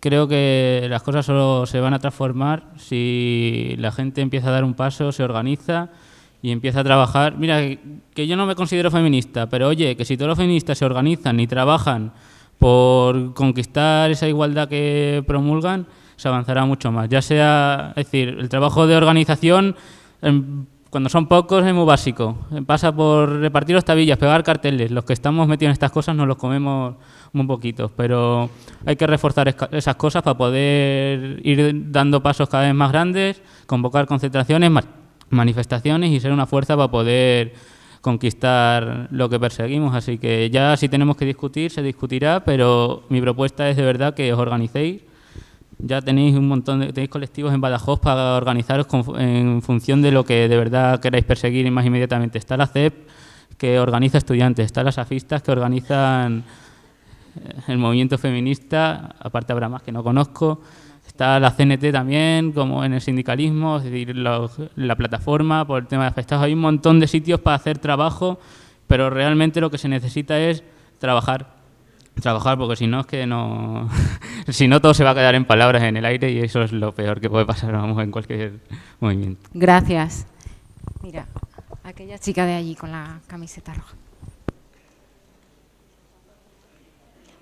Creo que las cosas solo se van a transformar si la gente empieza a dar un paso, se organiza y empieza a trabajar. Mira, que yo no me considero feminista, pero oye, que si todos los feministas se organizan y trabajan por conquistar esa igualdad que promulgan, se avanzará mucho más. Ya sea, es decir, el trabajo de organización, cuando son pocos es muy básico. Pasa por repartir los tabillas, pegar carteles. Los que estamos metidos en estas cosas nos los comemos muy poquitos, pero hay que reforzar esas cosas para poder ir dando pasos cada vez más grandes, convocar concentraciones, manifestaciones y ser una fuerza para poder conquistar lo que perseguimos. Así que ya si tenemos que discutir, se discutirá, pero mi propuesta es de verdad que os organicéis Ya tenéis un montón tenéis colectivos en Badajoz para organizaros en función de lo que de verdad queráis perseguir más inmediatamente. Está la CEP, que organiza estudiantes, está las afistas, que organizan el movimiento feminista, aparte habrá más que no conozco. Está la CNT también, como en el sindicalismo, es decir, la plataforma por el tema de afectados. Hay un montón de sitios para hacer trabajo, pero realmente lo que se necesita es trabajar, porque si no es que no... si no, todo se va a quedar en palabras en el aire y eso es lo peor que puede pasar, vamos, en cualquier movimiento. Gracias. Mira, aquella chica de allí con la camiseta roja.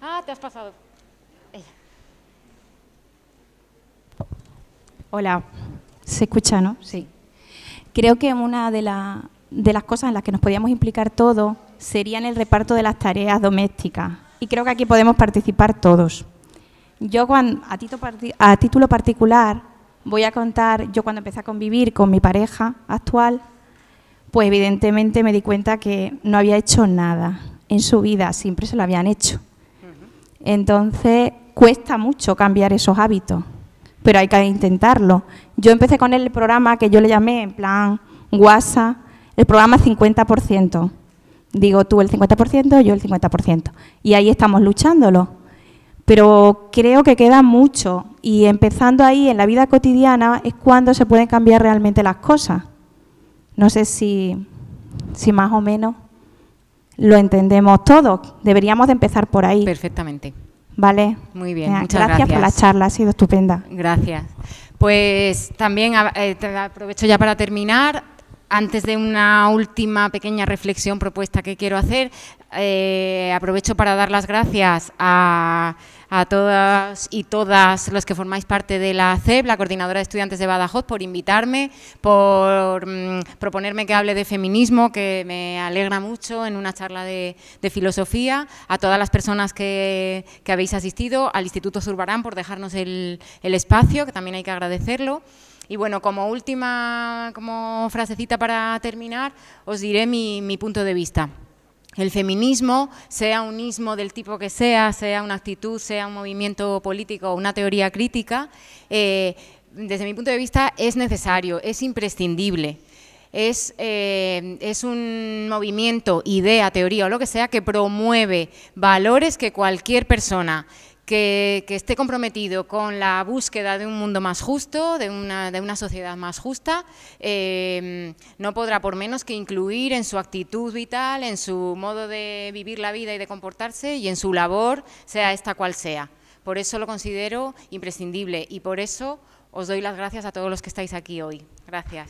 Ah, te has pasado. Ella. Hola, ¿se escucha, no? Sí. Creo que una de las cosas en las que nos podíamos implicar todos sería en el reparto de las tareas domésticas. Y creo que aquí podemos participar todos. Yo, a título particular, voy a contar, yo cuando empecé a convivir con mi pareja actual, pues evidentemente me di cuenta que no había hecho nada en su vida, siempre se lo habían hecho. Entonces, cuesta mucho cambiar esos hábitos, pero hay que intentarlo. Yo empecé con el programa que yo le llamé, en plan WhatsApp, el programa 50%. Digo, tú el 50%, yo el 50%. Y ahí estamos luchándolo. Pero creo que queda mucho y empezando ahí en la vida cotidiana es cuando se pueden cambiar realmente las cosas. No sé si más o menos lo entendemos todos. Deberíamos de empezar por ahí. Perfectamente. Vale. Muy bien, Venga, muchas gracias por la charla, ha sido estupenda. Gracias. Pues también aprovecho ya para terminar. Antes de una última pequeña reflexión propuesta que quiero hacer, aprovecho para dar las gracias a todas y todas los que formáis parte de la CEP, la Coordinadora de Estudiantes de Badajoz, por invitarme, por proponerme que hable de feminismo, que me alegra mucho en una charla de filosofía, a todas las personas que habéis asistido, al Instituto Zurbarán por dejarnos el espacio, que también hay que agradecerlo. Y bueno, como frasecita para terminar, os diré mi punto de vista. El feminismo, sea un ismo del tipo que sea una actitud, sea un movimiento político o una teoría crítica, desde mi punto de vista es necesario, es imprescindible. Es un movimiento, idea, teoría o lo que sea que promueve valores que cualquier persona que esté comprometido con la búsqueda de un mundo más justo, de una sociedad más justa, no podrá por menos que incluir en su actitud vital, en su modo de vivir la vida y de comportarse y en su labor, sea esta cual sea. Por eso lo considero imprescindible y por eso os doy las gracias a todos los que estáis aquí hoy. Gracias.